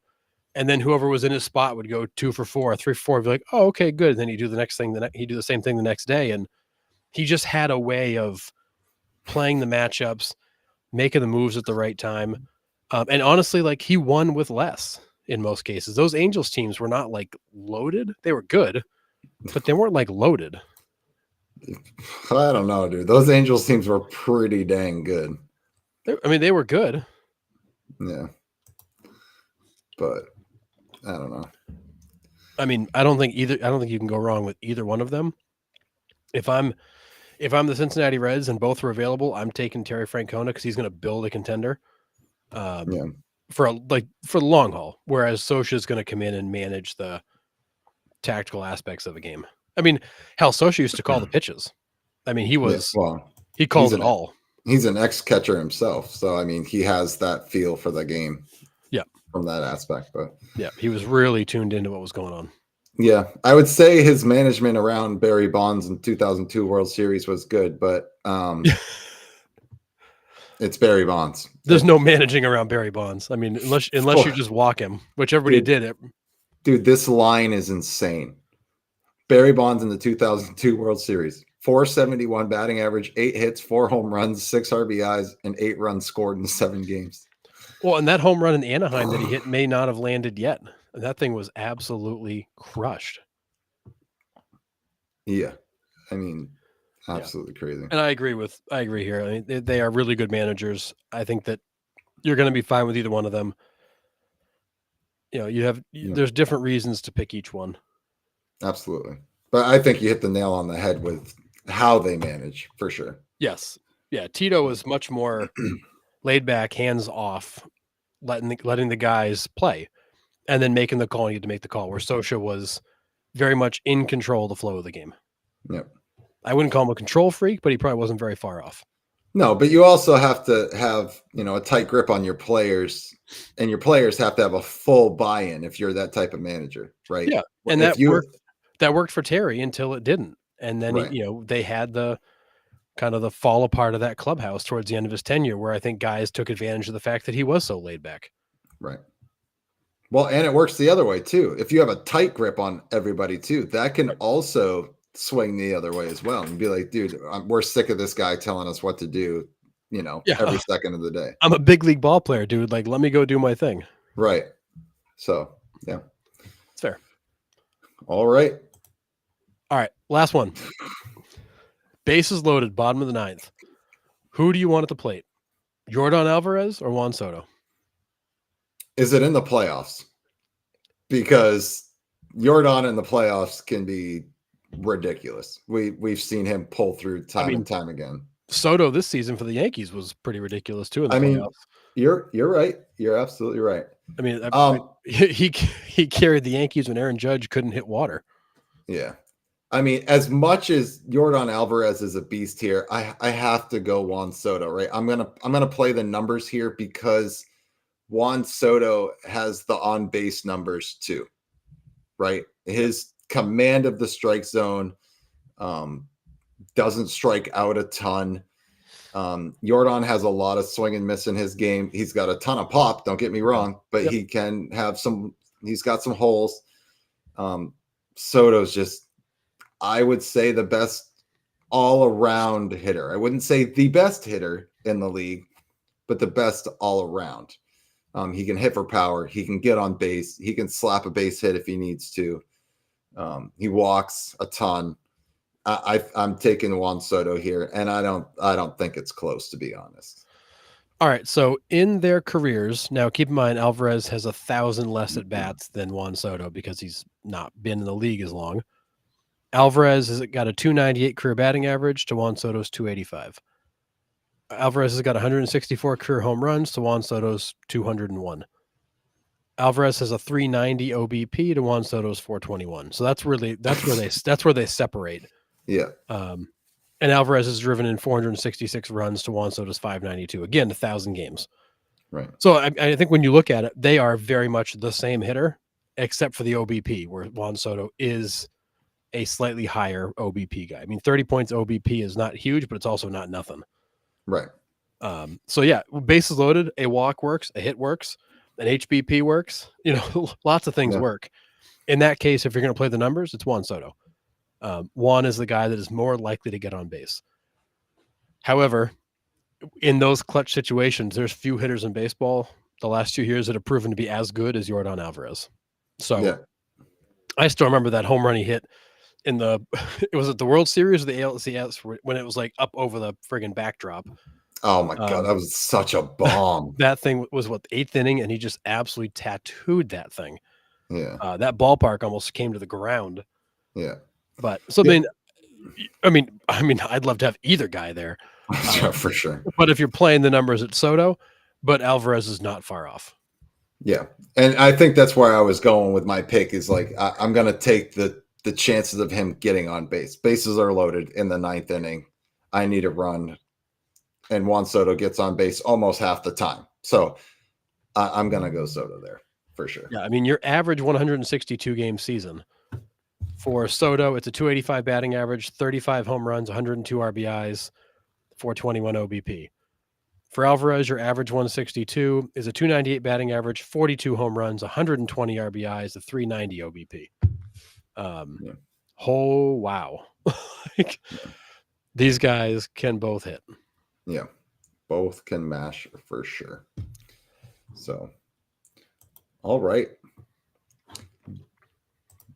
And then whoever was in his spot would go 2 for 4, 3 for 4. Be like, oh, okay, good. And then he'd do the next thing. He'd do the same thing the next day. And he just had a way of playing the matchups, making the moves at the right time. And honestly, like he won with less in most cases. Those Angels teams were not like loaded. They were good, but they weren't like loaded. I don't know, dude. Those Angels teams were pretty dang good. I mean, they were good. Yeah. But I don't know. I mean, I don't think you can go wrong with either one of them. If I'm the Cincinnati Reds and both are available, I'm taking Terry Francona because he's going to build a contender. Yeah. For the long haul, whereas Socha is going to come in and manage the tactical aspects of a game. I mean, hell, Socha used to call the pitches. I mean, he calls it all. He's an ex-catcher himself, so I mean, he has that feel for the game. Yeah, from that aspect, but yeah, he was really tuned into what was going on. Yeah, I would say his management around Barry Bonds in 2002 World Series was good, but it's Barry Bonds. There's no managing around Barry Bonds. I mean, unless you just walk him, which everybody did it. Dude, this line is insane. Barry Bonds in the 2002 World Series, 471 batting average, 8 hits, 4 home runs, 6 RBIs, and 8 runs scored in 7 games. Well, and that home run in Anaheim that he hit may not have landed yet. That thing was absolutely crushed. Yeah, I mean, absolutely crazy. And I agree here. I mean, they are really good managers. I think that you're going to be fine with either one of them. There's different reasons to pick each one. Absolutely. But I think you hit the nail on the head with how they manage, for sure. Yes. Yeah, Tito is much more laid back, hands off, letting the guys play, and then making the call. You had to make the call. Where Socha was very much in control of the flow of the game. Yep. I wouldn't call him a control freak, but he probably wasn't very far off. No, but you also have to have, a tight grip on your players, and your players have to have a full buy-in if you're that type of manager, right? Yeah, and that worked for Terry until it didn't, and then right. they had the kind of the fall apart of that clubhouse towards the end of his tenure, where I think guys took advantage of the fact that he was so laid back. Right. Well, and it works the other way too. If you have a tight grip on everybody too, that can also swing the other way as well and be like, dude, we're sick of this guy telling us what to do, every second of the day. I'm a big league ball player, dude. Like, let me go do my thing. Right. So, yeah. It's fair. All right. Last one. Bases loaded, bottom of the 9th. Who do you want at the plate? Yordan Alvarez or Juan Soto? Is it in the playoffs? Because Yordan in the playoffs can be ridiculous. We've seen him pull through time and time again. Soto this season for the Yankees was pretty ridiculous too. Playoffs. You're right. You're absolutely right. I mean, he carried the Yankees when Aaron Judge couldn't hit water. Yeah. I mean, as much as Yordan Alvarez is a beast here, I have to go Juan Soto, right? I'm gonna play the numbers here because Juan Soto has the on-base numbers too, right? His command of the strike zone, doesn't strike out a ton. Yordan has a lot of swing and miss in his game. He's got a ton of pop, don't get me wrong, but he can have he's got some holes. Soto's just, I would say, the best all-around hitter. I wouldn't say the best hitter in the league, but the best all around. He can hit for power. He can get on base. He can slap a base hit if he needs to. He walks a ton. I'm taking Juan Soto here, and I don't think it's close, to be honest. All right. So in their careers, now keep in mind Alvarez has 1,000 less at bats than Juan Soto because he's not been in the league as long. Alvarez has got a 298 career batting average to Juan Soto's 285. Alvarez has got 164 career home runs to Juan Soto's 201. Alvarez has a 390 OBP to Juan Soto's 421. So that's where they separate. Yeah. And Alvarez has driven in 466 runs to Juan Soto's 592. Again, 1,000 games. Right. So I think when you look at it, they are very much the same hitter, except for the OBP, where Juan Soto is a slightly higher OBP guy. I mean, 30 points OBP is not huge, but it's also not nothing. Right. So yeah, bases loaded, a walk works, a hit works, an HBP works. Lots of things work. In that case, if you're going to play the numbers, it's Juan Soto. Juan is the guy that is more likely to get on base. However, in those clutch situations, there's few hitters in baseball the last 2 years that have proven to be as good as Yordan Alvarez. So Yeah. I still remember that home run he hit in the it was at the World Series or the ALCS when it was like up over the friggin' backdrop. Oh my God, that was such a bomb. That thing was what, the 8th inning, and he just absolutely tattooed that thing. Yeah. That ballpark almost came to the ground. Yeah. But so Yeah. I mean, I'd love to have either guy there. Yeah, for sure. But if you're playing the numbers at Soto, but Alvarez is not far off. Yeah. And I think that's where I was going with my pick is like, I'm going to take the chances of him getting on base. Bases are loaded in the 9th inning. I need a run. And Juan Soto gets on base almost half the time. So I'm going to go Soto there for sure. Yeah. I mean, your average 162 game season for Soto, it's a 285 batting average, 35 home runs, 102 RBIs, 421 OBP. For Alvarez, your average 162 is a 298 batting average, 42 home runs, 120 RBIs, a 390 OBP. Yeah. Oh, wow. Like, these guys can both hit. Yeah. Both can mash for sure. So, all right.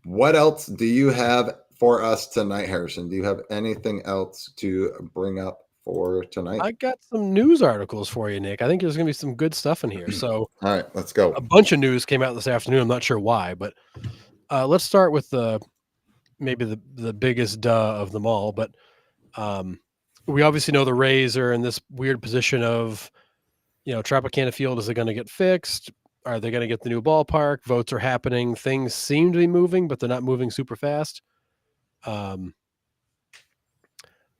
What else do you have for us tonight, Harrison? Do you have anything else to bring up for tonight? I got some news articles for you, Nick. I think there's going to be some good stuff in here. So, All right, let's go. a bunch of news came out this afternoon. I'm not sure why, but let's start with maybe the biggest duh of them all. But we obviously know the Rays are in this weird position of, Tropicana Field, is it going to get fixed? Are they going to get the new ballpark? Votes are happening. Things seem to be moving, but they're not moving super fast. In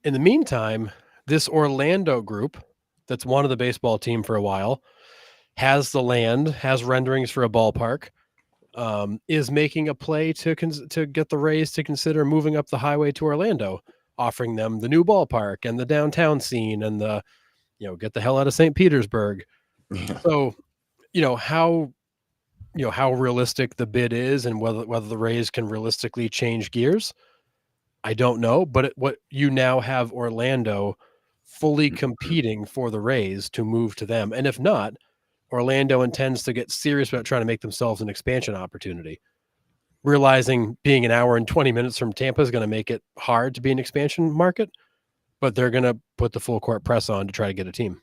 the meantime, this Orlando group that's wanted the baseball team for a while has the land, has renderings for a ballpark, is making a play to get the Rays to consider moving up the highway to Orlando, offering them the new ballpark and the downtown scene and the, get the hell out of St. Petersburg. Yeah. So, how realistic the bid is and whether the Rays can realistically change gears, I don't know. But what you now have Orlando fully competing for the Rays to move to them, and if not, Orlando intends to get serious about trying to make themselves an expansion opportunity, realizing being an hour and 20 minutes from Tampa is going to make it hard to be an expansion market, but they're going to put the full court press on to try to get a team.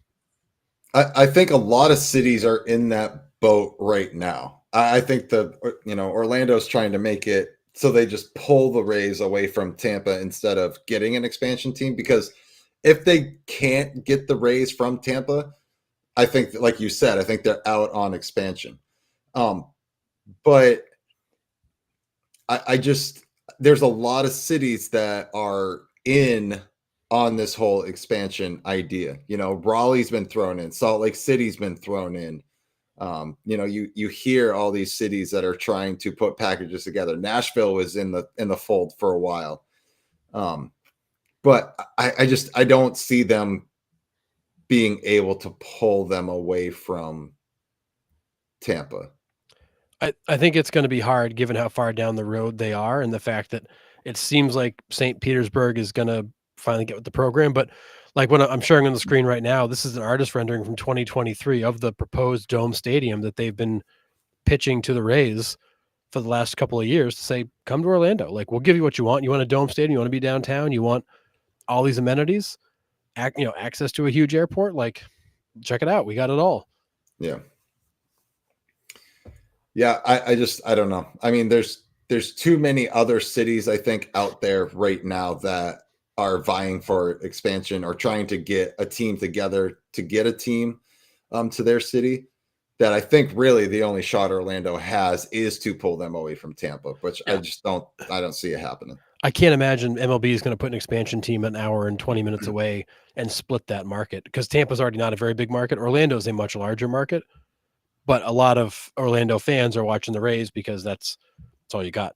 I think a lot of cities are in that boat right now. I think Orlando's trying to make it so they just pull the Rays away from Tampa instead of getting an expansion team, because if they can't get the Rays from Tampa, I think, like you said, I think they're out on expansion. But I just, there's a lot of cities that are in on this whole expansion idea. Raleigh's been thrown in, Salt Lake City's been thrown in. You hear all these cities that are trying to put packages together. Nashville was in the fold for a while. But I don't see them being able to pull them away from Tampa. I think it's going to be hard given how far down the road they are and the fact that it seems like St. Petersburg is going to finally get with the program. But like what I'm showing on the screen right now, this is an artist rendering from 2023 of the proposed dome stadium that they've been pitching to the Rays for the last couple of years to say, come to Orlando. Like, we'll give you what you want. You want a dome stadium? You want to be downtown? You want all these amenities? Access to a huge airport? Like, check it out. We got it all. Yeah. Yeah, I don't know. I mean, there's too many other cities, I think, out there right now that are vying for expansion or trying to get a team together to get a team to their city, that I think really the only shot Orlando has is to pull them away from Tampa, which Yeah. I don't see it happening. I can't imagine MLB is going to put an expansion team an hour and 20 minutes away and split that market, because Tampa's already not a very big market. Orlando is a much larger market, but a lot of Orlando fans are watching the Rays because that's all you got.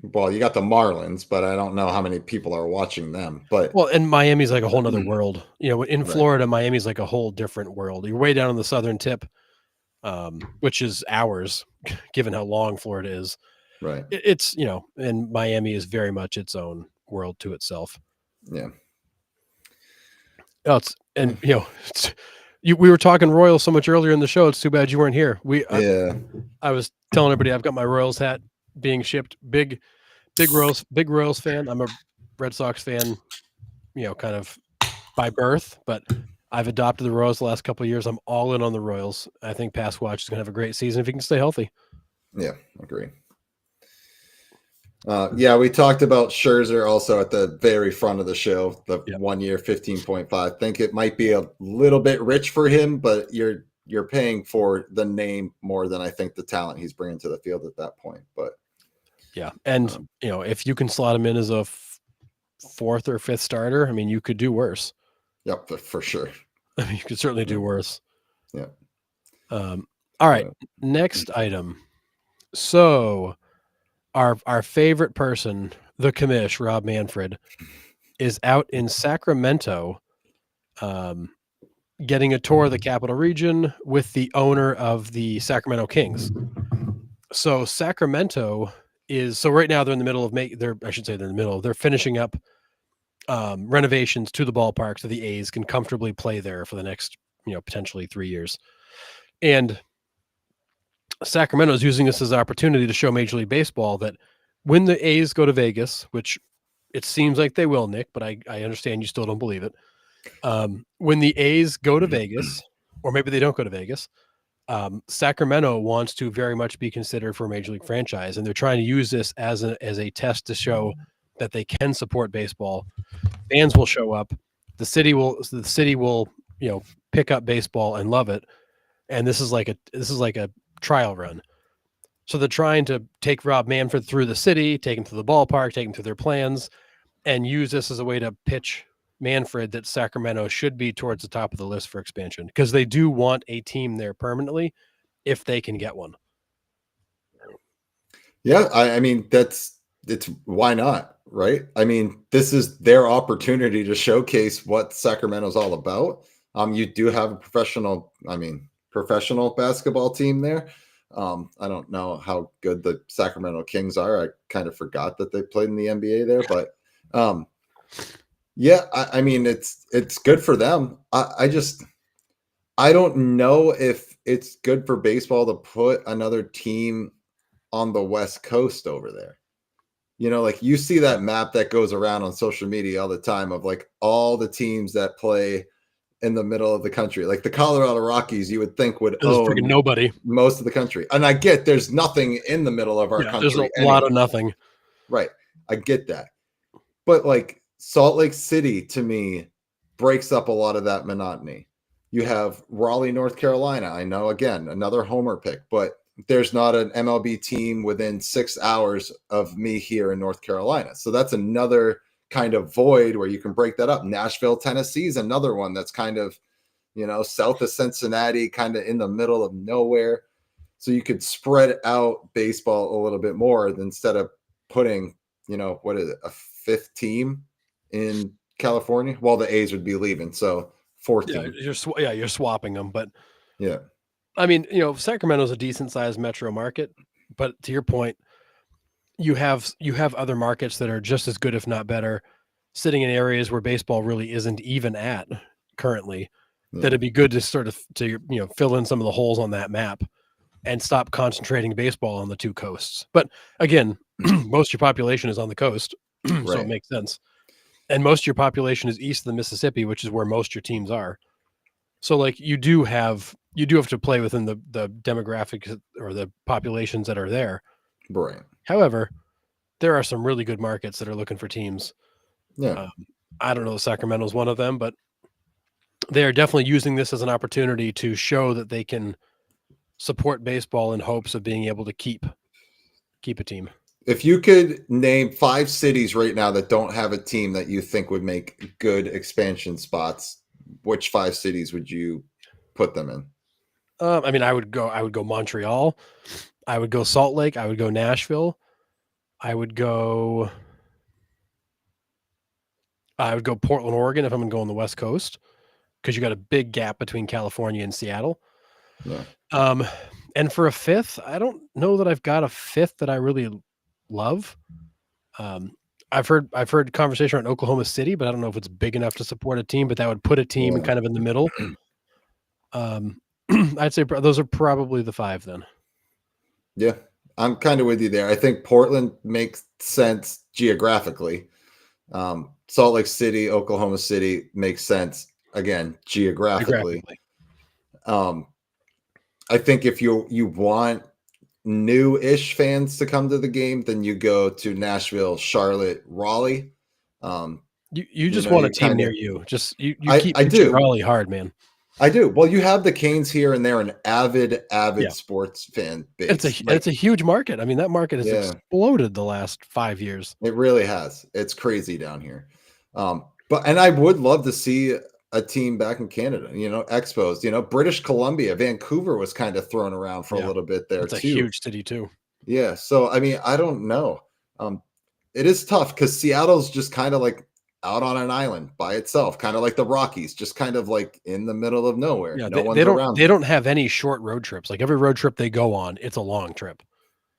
Well, you got the Marlins, but I don't know how many people are watching them. But Well, and Miami's like a whole nother world. In Right. Florida, Miami's like a whole different world. You're way down on the southern tip, which is ours, given how long Florida is. Right. It's, and Miami is very much its own world to itself. Yeah. Oh, And we were talking Royals so much earlier in the show. It's too bad you weren't here. Yeah. I was telling everybody I've got my Royals hat being shipped. Big Royals fan. I'm a Red Sox fan, kind of by birth, but I've adopted the Royals the last couple of years. I'm all in on the Royals. I think Pasquatch is going to have a great season if he can stay healthy. Yeah, agree. Yeah, we talked about Scherzer also at the very front of the show, the 1 year 15.5. I think it might be a little bit rich for him, but you're paying for the name more than I think the talent he's bringing to the field at that point. But yeah, and if you can slot him in as a fourth or fifth starter, I mean, you could do worse. Yep, for sure. I mean, you could certainly do worse. Yeah. All right, next item. So our favorite person, the commish, Rob Manfred, is out in Sacramento getting a tour of the capital region with the owner of the Sacramento Kings. So Sacramento right now they're in the middle of they're finishing up renovations to the ballpark so the A's can comfortably play there for the next, potentially 3 years. And Sacramento is using this as an opportunity to show Major League Baseball that when the A's go to Vegas, which it seems like they will, Nick, but I understand you still don't believe it. When the A's go to Vegas, or maybe they don't go to Vegas, Sacramento wants to very much be considered for a Major League franchise, and they're trying to use this as a test to show that they can support baseball. Fans will show up. The city will pick up baseball and love it. And this is like a trial run. So they're trying to take Rob Manfred through the city, take him to the ballpark, take him through their plans, and use this as a way to pitch Manfred that Sacramento should be towards the top of the list for expansion, because they do want a team there permanently if they can get one. Yeah, I mean, it's why not, right? I mean, this is their opportunity to showcase what Sacramento's all about. You do have a professional basketball team there. I don't know how good the Sacramento Kings are. I kind of forgot that they played in the NBA there, but yeah, I mean, it's good for them. I don't know if it's good for baseball to put another team on the West Coast over there. Like you see that map that goes around on social media all the time of like all the teams that play in the middle of the country. Like the Colorado Rockies, you would think would own nobody most of the country. And I get there's nothing in the middle of our country. There's a lot of nothing. Right. I get that. But like Salt Lake City, to me, breaks up a lot of that monotony. You have Raleigh, North Carolina. I know, again, another homer pick, but there's not an MLB team within 6 hours of me here in North Carolina. So that's another kind of void where you can break that up. Nashville, Tennessee is another one that's kind of, south of Cincinnati, kind of in the middle of nowhere. So you could spread out baseball a little bit more instead of putting, what is it, a fifth team in California? Well, the A's would be leaving. So 14. You're swapping them, but yeah. I mean, Sacramento's a decent sized metro market, but to your point, you have other markets that are just as good, if not better, sitting in areas where baseball really isn't even at currently. Yeah. That'd be good to sort of fill in some of the holes on that map and stop concentrating baseball on the two coasts. But again, most of your population is on the coast, so it makes sense. And most of your population is east of the Mississippi, which is where most of your teams are. So like you do have to play within the demographics or the populations that are there. Right. However, there are some really good markets that are looking for teams. Yeah. I don't know if Sacramento is one of them, but they are definitely using this as an opportunity to show that they can support baseball in hopes of being able to keep a team. If you could name 5 cities right now that don't have a team that you think would make good expansion spots, which 5 cities would you put them in? I mean, I would go Montreal. I would go Salt Lake. I would go Nashville. I would go Portland, Oregon if I'm going to go on the West Coast, because you got a big gap between California and Seattle. Yeah. And for a 5th, I don't know that I've got a 5th that I really love. I've heard conversation around Oklahoma City, but I don't know if it's big enough to support a team, but that would put a team Yeah. kind of in the middle. I'd say those are probably the 5 then. Yeah, I'm kind of with you there. I think Portland makes sense geographically. Salt Lake City, Oklahoma City makes sense again geographically. I think if you want new-ish fans to come to the game, then you go to Nashville, Charlotte, Raleigh. You just want a team near you. Just you keep I pitching do. Raleigh hard, man. I do. Well, you have the Canes here and there, an avid Yeah. sports fan base. It's a huge market. I mean, that market has Yeah. exploded the last 5 years. It really has. It's crazy down here. And I would love to see a team back in Canada, Expos, British Columbia, Vancouver was kind of thrown around for a little bit there It's too. a huge city too. Yeah. So, I mean, I don't know. It is tough because Seattle's just kind of like out on an island by itself, kind of like the Rockies, just kind of like in the middle of nowhere. Yeah, No one's they around. They don't have any short road trips. Like every road trip they go on, it's a long trip.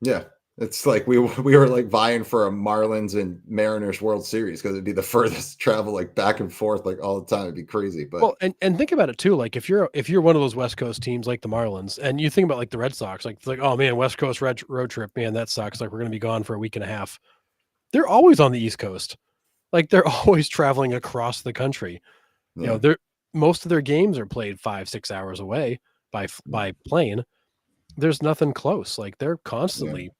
Yeah. It's like we were like vying for a Marlins and Mariners World Series because it'd be the furthest travel, like back and forth, like all the time. It'd be crazy. But well, and think about it too. Like if you're one of those West Coast teams like the Marlins, and you think about like the Red Sox, like oh man, West Coast road trip, man, that sucks. Like we're gonna be gone for a week and a half. They're always on the East Coast. Like they're always traveling across the country. yeah. They're most of their games are played 5-6 hours away by plane. There's nothing close. Like they're constantly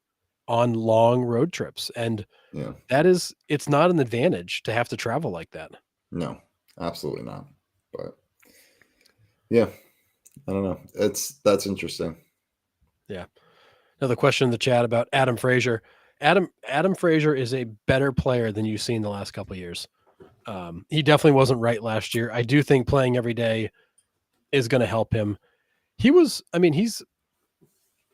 on long road trips, and it's not an advantage to have to travel like that. No, absolutely not. But yeah, I don't know. That's interesting. Yeah. Another question in the chat about Adam Frazier. Adam Frazier is a better player than you've seen the last couple of years. He definitely wasn't right last year. I do think playing every day is going to help him. He's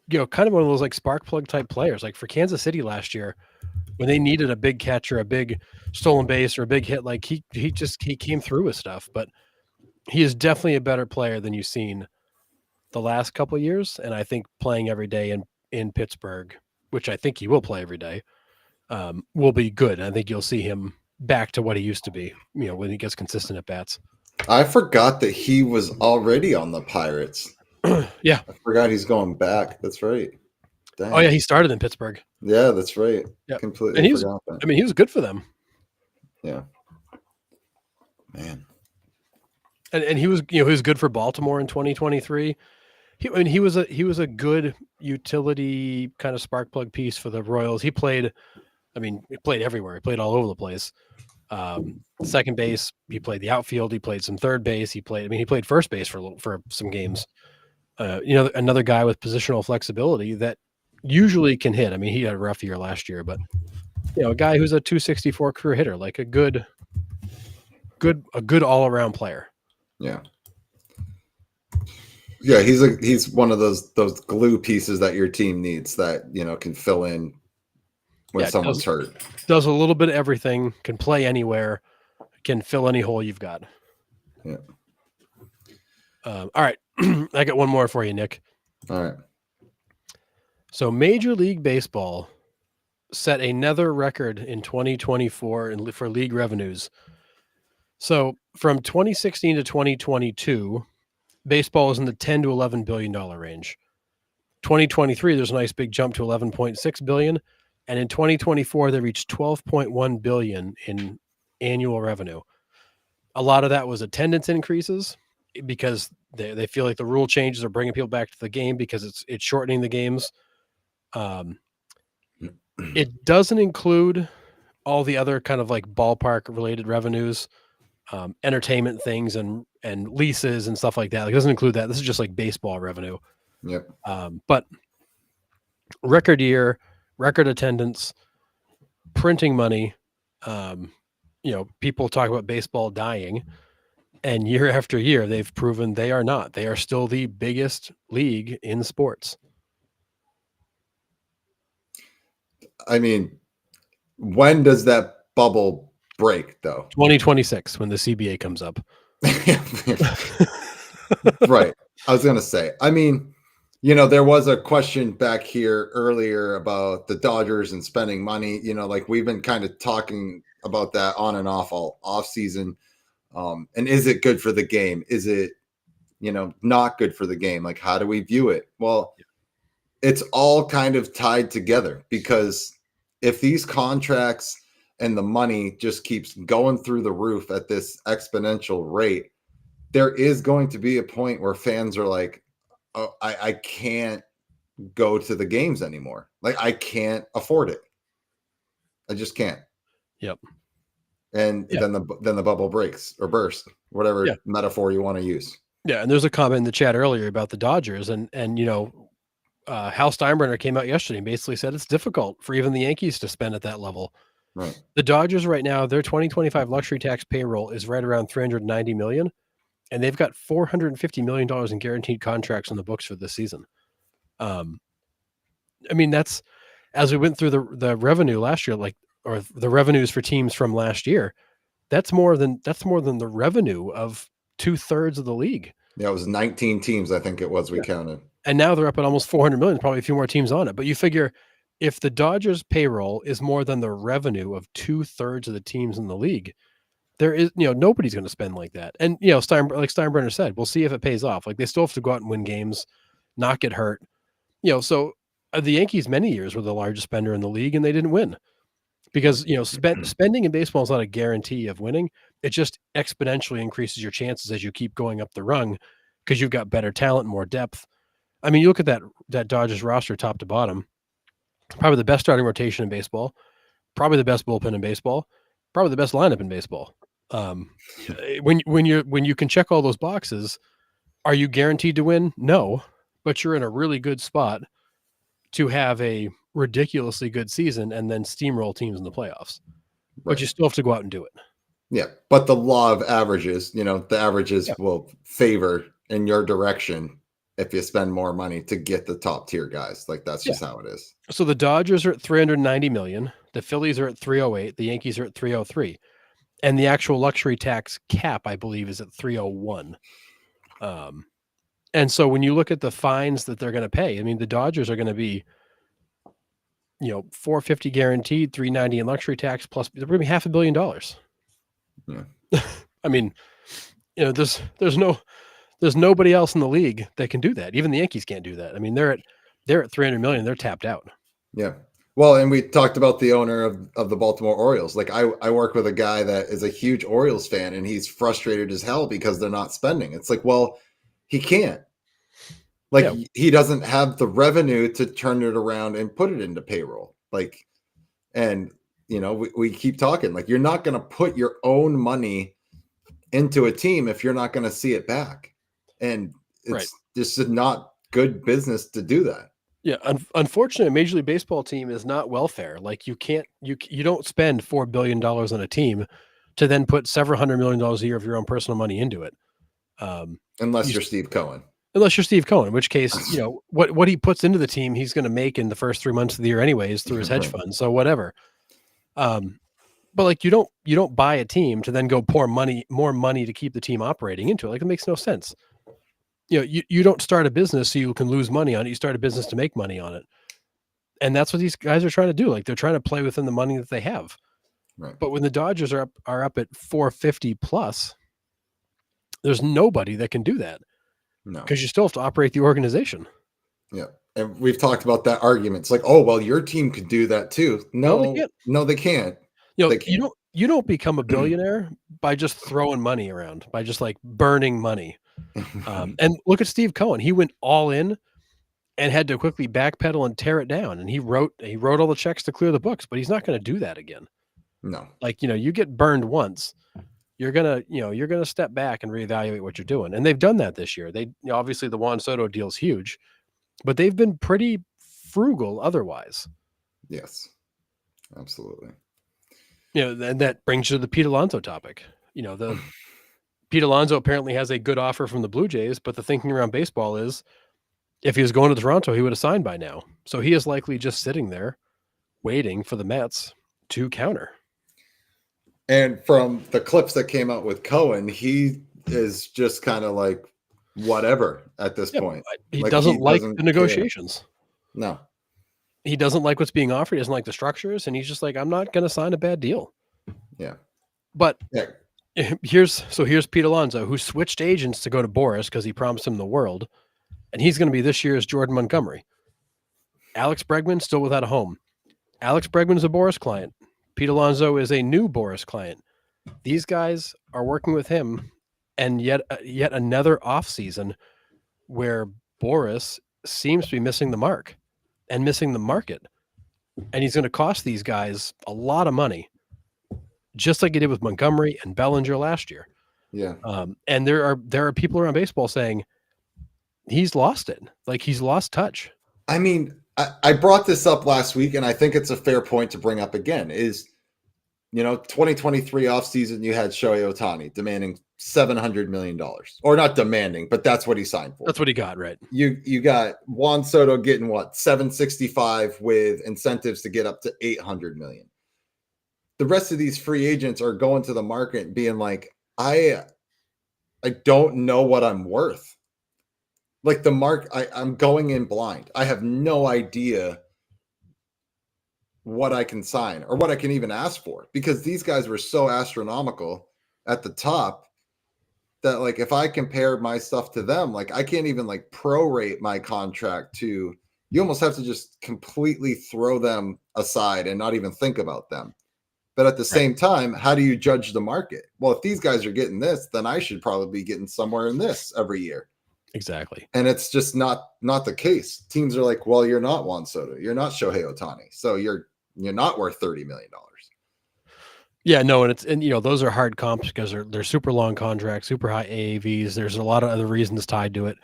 kind of one of those like spark plug type players. Like for Kansas City last year, when they needed a big catch or a big stolen base or a big hit, like he came through with stuff. But he is definitely a better player than you've seen the last couple of years. And I think playing every day in Pittsburgh, which I think he will play every day, will be good. I think you'll see him back to what he used to be, when he gets consistent at bats. I forgot that he was already on the Pirates. Yeah. I forgot he's going back. That's right. Dang. Oh yeah, he started in Pittsburgh. Yeah, that's right. Yeah. Completely and forgot that. He was good for them. Yeah. Man. And he was, he was good for Baltimore in 2023. He was a good utility kind of spark plug piece for the Royals. He played everywhere. He played all over the place. Second base, he played the outfield, he played some third base, he played first base for some games. Another guy with positional flexibility that usually can hit. I mean, he had a rough year last year, but a guy who's a 264 career hitter, like a good all-around player. Yeah. Yeah, he's one of those glue pieces that your team needs that, can fill in when someone's hurt. Does a little bit of everything, can play anywhere, can fill any hole you've got. Yeah. All right. I got one more for you, Nick. All right. So Major League Baseball set another record in 2024 for league revenues. So from 2016 to 2022, baseball is in the $10 to $11 billion range. 2023, there's a nice big jump to 11.6 billion. And in 2024, they reached 12.1 billion in annual revenue. A lot of that was attendance increases because they feel like the rule changes are bringing people back to the game because it's shortening the games. It doesn't include all the other kind of like ballpark related revenues, entertainment things and leases and stuff like that. Like, it doesn't include that. This is just like baseball revenue. Yep. But record year, record attendance, printing money. People talk about baseball dying, and year after year, they've proven they are not. They are still the biggest league in sports. I mean, when does that bubble break, though? 2026, when the CBA comes up. Right. I was going to say, I mean, There was a question back here earlier about the Dodgers and spending money. Like we've been kind of talking about that on and off all off season. And is it good for the game? Is it, not good for the game? Like, how do we view it? Well, it's all kind of tied together, because if these contracts and the money just keeps going through the roof at this exponential rate, there is going to be a point where fans are like, oh, I can't go to the games anymore. Like, I can't afford it. I just can't. Yep. And then the bubble breaks or bursts, whatever metaphor you want to use. Yeah, and there's a comment in the chat earlier about the Dodgers, and Hal Steinbrenner came out yesterday and basically said it's difficult for even the Yankees to spend at that level. Right. The Dodgers right now, their 2025 luxury tax payroll is right around $390 million, and they've got $450 million in guaranteed contracts on the books for this season. I mean, that's, as we went through the revenue last year, or the revenues for teams from last year, that's more than the revenue of 2/3 of the league. Yeah, it was 19 teams, I think it was, we counted. And now they're up at almost 400 million, probably a few more teams on it. But you figure if the Dodgers payroll is more than the revenue of 2/3 of the teams in the league, there is, nobody's going to spend like that. And, like Steinbrenner said, we'll see if it pays off. Like, they still have to go out and win games, not get hurt. So the Yankees many years were the largest spender in the league, and they didn't win because, spending in baseball is not a guarantee of winning. It just exponentially increases your chances as you keep going up the rung, because you've got better talent, more depth. I mean, you look at that Dodgers roster top to bottom, probably the best starting rotation in baseball, probably the best bullpen in baseball, probably the best lineup in baseball. When you can check all those boxes, are you guaranteed to win? No, but you're in a really good spot to have a ridiculously good season and then steamroll teams in the playoffs. Right. But you still have to go out and do it. Yeah, but the law of averages, the averages will favor in your direction if you spend more money to get the top tier guys. Like, that's just how it is. So the Dodgers are at $390 million. The Phillies are at $308. The Yankees are at $303. And the actual luxury tax cap, I believe, is at $301. And so when you look at the fines that they're going to pay, I mean, the Dodgers are going to be, $450 guaranteed, $390 in luxury tax, plus they're going to be $500 million. Yeah. I mean, there's nobody else in the league that can do that. Even the Yankees can't do that. I mean, they're at $300 million. They're tapped out. Yeah. Well, and we talked about the owner of the Baltimore Orioles. Like, I work with a guy that is a huge Orioles fan, and he's frustrated as hell because they're not spending. It's like, well, he can't. Like, he doesn't have the revenue to turn it around and put it into payroll. Like, and we keep talking, like, you're not going to put your own money into a team if you're not going to see it back. And it's just not good business to do that. Yeah. Unfortunately, a Major League Baseball team is not welfare. Like, you don't spend $4 billion on a team to then put several $100 million a year of your own personal money into it. Unless you're Steve Cohen. Unless you're Steve Cohen, in which case, what he puts into the team, he's going to make in the first 3 months of the year anyways through his hedge fund. So whatever. But like, you don't buy a team to then go pour more money to keep the team operating into it. Like, it makes no sense. You don't start a business so you can lose money on it. You start a business to make money on it. And that's what these guys are trying to do. Like, they're trying to play within the money that they have. Right. But when the Dodgers are up at 450 plus, there's nobody that can do that. No. Because you still have to operate the organization. Yeah. And we've talked about that argument. It's like, oh, well, your team could do that too. No, they can't. They can't. You don't become a billionaire by just throwing money around, by just like burning money. And look at Steve Cohen. He went all in and had to quickly backpedal and tear it down. And he wrote all the checks to clear the books, but he's not going to do that again. No. Like, you get burned once, you're going to step back and reevaluate what you're doing. And they've done that this year. They obviously the Juan Soto deal is huge, but they've been pretty frugal otherwise. Yes, absolutely. And that brings you to the Pete Alonso topic. The Pete Alonso apparently has a good offer from the Blue Jays, but the thinking around baseball is if he was going to Toronto, he would have signed by now. So he is likely just sitting there waiting for the Mets to counter. And from the clips that came out with Cohen, he is just kind of like, whatever at this Yeah, point. he Like he doesn't like doesn't the care. negotiations. No. He doesn't like what's being offered. He doesn't like the structures, and he's just like, I'm not going to sign a bad deal. Yeah. But Yeah. here's Pete Alonso, who switched agents to go to Boris because he promised him the world, and he's going to be this year's Jordan Montgomery. Alex Bregman still without a home. Alex Bregman is a Boris client. Pete Alonso is a new Boris client. These guys are working with him, and yet another offseason where Boris seems to be missing the mark and missing the market. And he's going to cost these guys a lot of money, just like he did with Montgomery and Bellinger last year. Yeah. And there are people around baseball saying he's lost it. Like he's lost touch. I mean, I brought this up last week, and I think it's a fair point to bring up again is, 2023 offseason, you had Shohei Ohtani demanding $700 million. Or not demanding, but that's what he signed for. That's what he got, right? You got Juan Soto getting what, 765 with incentives to get up to 800 million. The rest of these free agents are going to the market and being like, I don't know what I'm worth. Like I'm going in blind. I have no idea what I can sign or what I can even ask for, because these guys were so astronomical at the top that, like, if I compare my stuff to them, like I can't even like prorate my contract to, you almost have to just completely throw them aside and not even think about them. But at the same time, how do you judge the market? Well, if these guys are getting this, then I should probably be getting somewhere in this every year. Exactly. And it's just not the case. Teams are like, well, you're not Juan Soto, you're not Shohei Ohtani, so you're not worth $30 million. Yeah, no, and those are hard comps because they're super long contracts, super high AAVs. There's a lot of other reasons tied to it.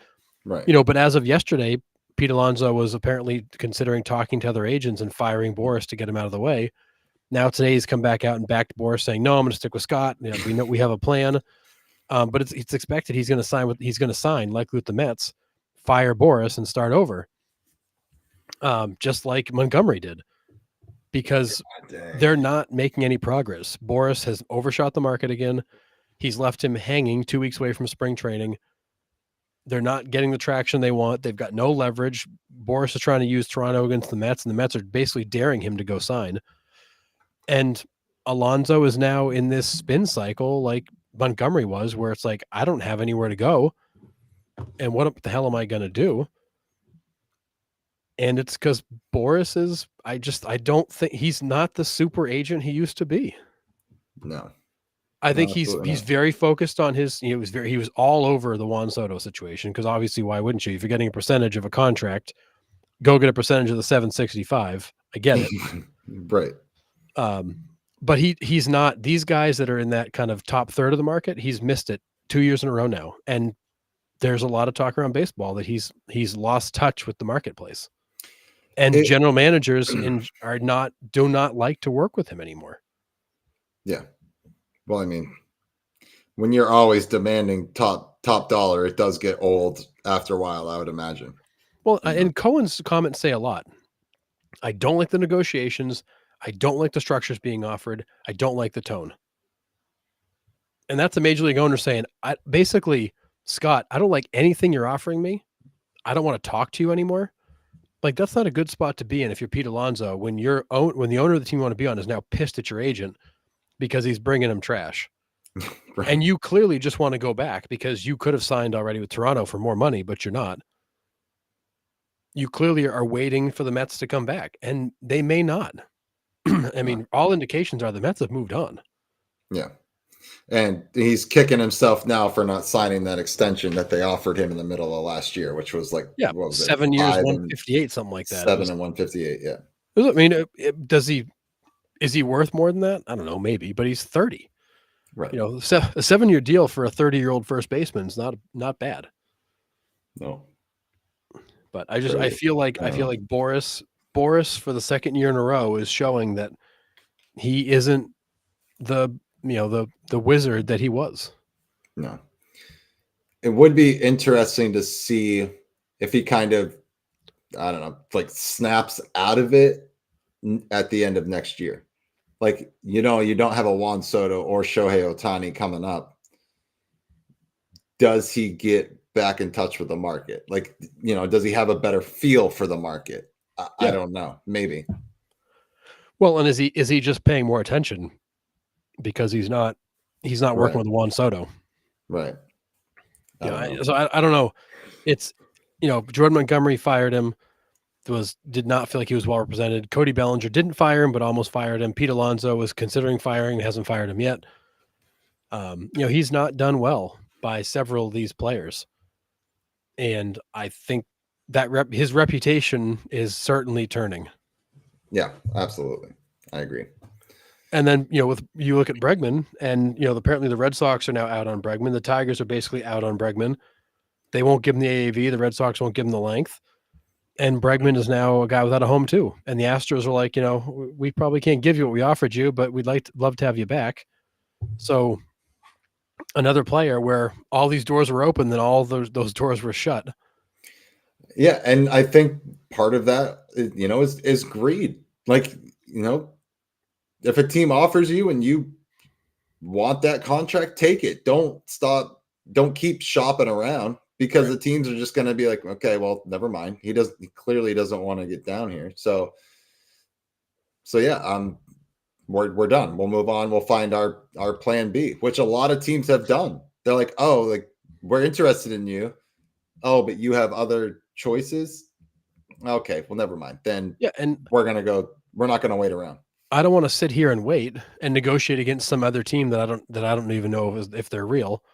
Right. But as of yesterday, Pete Alonso was apparently considering talking to other agents and firing Boris to get him out of the way. Now today he's come back out and backed Boris, saying, "No, I'm going to stick with Scott. We know we have a plan." But it's expected he's going to sign likely with the Mets, fire Boris, and start over, just like Montgomery did, because they're not making any progress. Boris has overshot the market again. He's left him hanging 2 weeks away from spring training. They're not getting the traction they want. They've got no leverage. Boris is trying to use Toronto against the Mets, and the Mets are basically daring him to go sign. And Alonso is now in this spin cycle like Montgomery was, where it's like, I don't have anywhere to go. And what the hell am I going to do? And it's because Boris is, I don't think he's not the super agent he used to be. No. I think he's very focused on his, he was all over the Juan Soto situation, because obviously, why wouldn't you? If you're getting a percentage of a contract, go get a percentage of the 765. I get it. Right. But he's not, these guys that are in that kind of top third of the market, he's missed it 2 years in a row now. And there's a lot of talk around baseball that he's lost touch with the marketplace. And general managers do not like to work with him anymore. Yeah. Well, I mean, when you're always demanding top dollar, it does get old after a while, I would imagine. Well, and Cohen's comments say a lot. I don't like the negotiations. I don't like the structures being offered. I don't like the tone. And that's a major league owner saying, basically, Scott, I don't like anything you're offering me. I don't want to talk to you anymore. Like, that's not a good spot to be in if you're Pete Alonso, when the owner of the team you want to be on is now pissed at your agent because he's bringing him trash. Right. And you clearly just want to go back because you could have signed already with Toronto for more money, but you're not. You clearly are waiting for the Mets to come back, and they may not. I mean, all indications are the Mets have moved on. Yeah. And he's kicking himself now for not signing that extension that they offered him in the middle of last year, which was like, what was 7 years, 158, something like that. 7 and 158. Yeah. I mean, is he worth more than that? I don't know, maybe, but he's 30. Right. A 7-year deal for a 30-year-old first baseman is not bad. No. But I feel like Boris for the second year in a row is showing that he isn't the wizard that he was. No. It would be interesting to see if he kind of, I don't know, like snaps out of it at the end of next year. Like, you don't have a Juan Soto or Shohei Ohtani coming up. Does he get back in touch with the market? Like, does he have a better feel for the market? I don't know. Maybe. Well, and is he just paying more attention because he's not working Right. with Juan Soto? Right. I don't know. So I don't know. It's Jordan Montgomery fired him. Did not feel like he was well represented. Cody Bellinger didn't fire him, but almost fired him. Pete Alonso was considering firing, hasn't fired him yet. He's not done well by several of these players, and I think that his reputation is certainly turning. Yeah, absolutely. I agree. And then, you look at Bregman, and apparently the Red Sox are now out on Bregman. The Tigers are basically out on Bregman. They won't give him the AAV. The Red Sox won't give him the length. And Bregman is now a guy without a home too. And the Astros are like, we probably can't give you what we offered you, but we'd love to have you back. So another player where all these doors were open, then all those doors were shut. Yeah, and I think part of that, is greed. Like, if a team offers you and you want that contract, take it. Don't keep shopping around, because the teams are just going to be like, okay, well, never mind. He clearly doesn't want to get down here. So yeah, we're done. We'll move on. We'll find our plan B, which a lot of teams have done. They're like, oh, like, we're interested in you. Oh, but you have other choices. Okay, well, never mind. Then and we're not going to wait around. I don't want to sit here and wait and negotiate against some other team that I don't even know if they're real.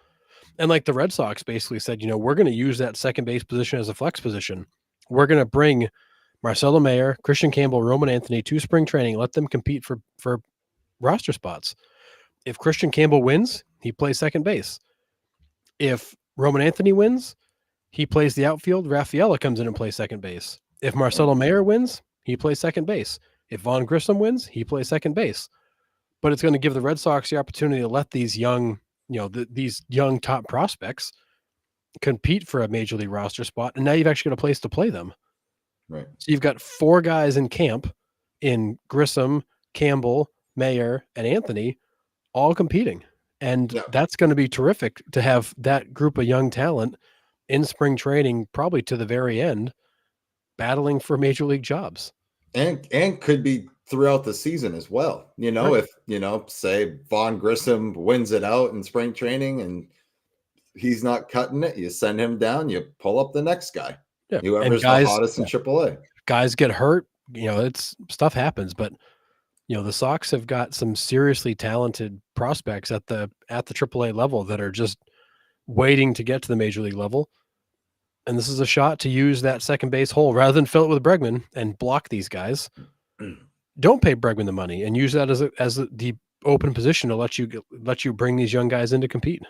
And like the Red Sox basically said, we're going to use that second base position as a flex position. We're going to bring Marcelo Mayer, Christian Campbell, Roman Anthony to spring training, let them compete for roster spots. If Christian Campbell wins, he plays second base. If Roman Anthony wins, he plays the outfield. Rafaela comes in and plays second base. If Marcelo Mayer wins, he plays second base. If Vaughn Grissom wins, he plays second base. But it's going to give the Red Sox the opportunity to let these young, these young top prospects compete for a major league roster spot. And now you've actually got a place to play them. Right. So you've got 4 guys in camp in Grissom, Campbell, Mayer, and Anthony, all competing. And that's going to be terrific to have that group of young talent in spring training, probably to the very end, battling for major league jobs. And could be throughout the season as well. Right. If, say Vaughn Grissom wins it out in spring training and he's not cutting it, you send him down, you pull up the next guy. Yeah. Whoever's the hottest in AAA. Guys get hurt, it's stuff happens, but the Sox have got some seriously talented prospects at the AAA level that are just waiting to get to the major league level. And this is a shot to use that second base hole rather than fill it with Bregman and block these guys. Don't pay Bregman the money and use that as the open position to let you bring these young guys in to compete.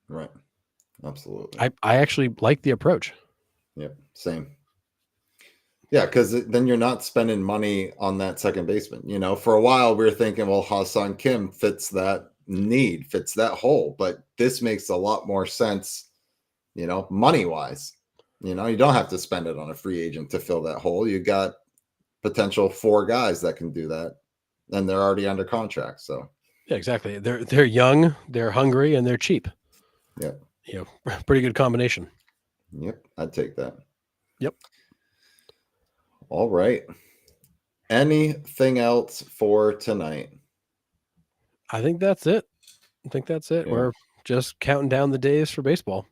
Right. Absolutely. I actually like the approach. Yep. Same. Yeah, because then you're not spending money on that second baseman. For a while we were thinking, well, Ha-Seong Kim fits that need, fits that hole, but this makes a lot more sense, money wise. You don't have to spend it on a free agent to fill that hole. You got potential 4 guys that can do that, and they're already under contract. So yeah, exactly. They're young, they're hungry, and they're cheap. Yeah. Pretty good combination. Yep, I'd take that. Yep. All right. Anything else for tonight? I think that's it. Yeah. We're just counting down the days for baseball.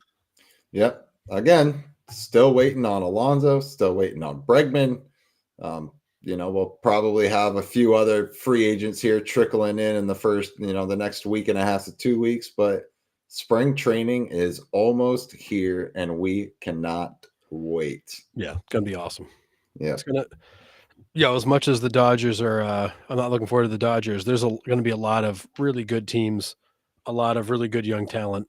Yep. Again, still waiting on Alonso, still waiting on Bregman. We'll probably have a few other free agents here trickling in the first, the next week and a half to 2 weeks, but spring training is almost here and we cannot wait. Yeah, it's going to be awesome. Yeah. It's going to, as much as the Dodgers are, I'm not looking forward to the Dodgers. There's going to be a lot of really good teams, a lot of really good young talent.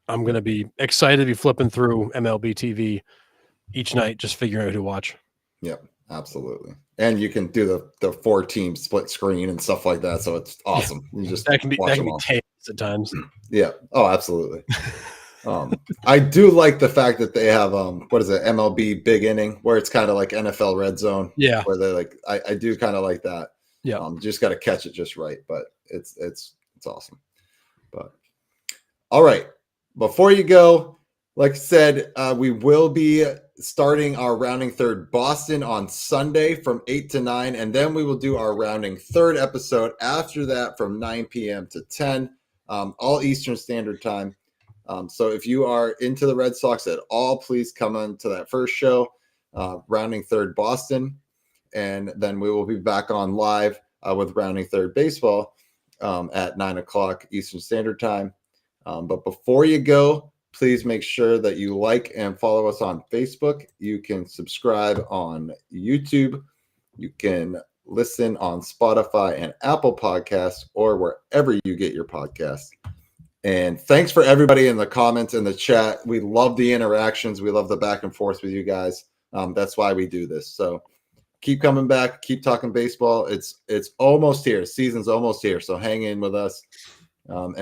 I'm going to be excited to be flipping through MLB TV each night, just figuring out who to watch. Yep, absolutely. And you can do the 4-team split screen and stuff like that. So it's awesome. You just that can be chaos at times. Yeah. Oh, absolutely. I do like the fact that they have what is it, MLB Big Inning, where it's kind of like NFL Red Zone. Yeah. Where they're like, I do kind of like that. Yeah. Just got to catch it just right, but it's awesome. But all right. Before you go, Like I said, we will be starting our rounding third Boston on Sunday from 8 to 9, and then we will do our rounding third episode after that from 9 p.m. to 10, all Eastern Standard Time. So if you are into the Red Sox at all, please come on to that first show, rounding third Boston, and then we will be back on live with rounding third baseball at 9 o'clock Eastern Standard Time. But before you go, please make sure that you like and follow us on Facebook. You can subscribe on YouTube. You can listen on Spotify and Apple Podcasts or wherever you get your podcasts. And thanks for everybody in the comments and the chat. We love the interactions. We love the back and forth with you guys. That's why we do this. So keep coming back. Keep talking baseball. It's almost here. Season's almost here. So hang in with us. And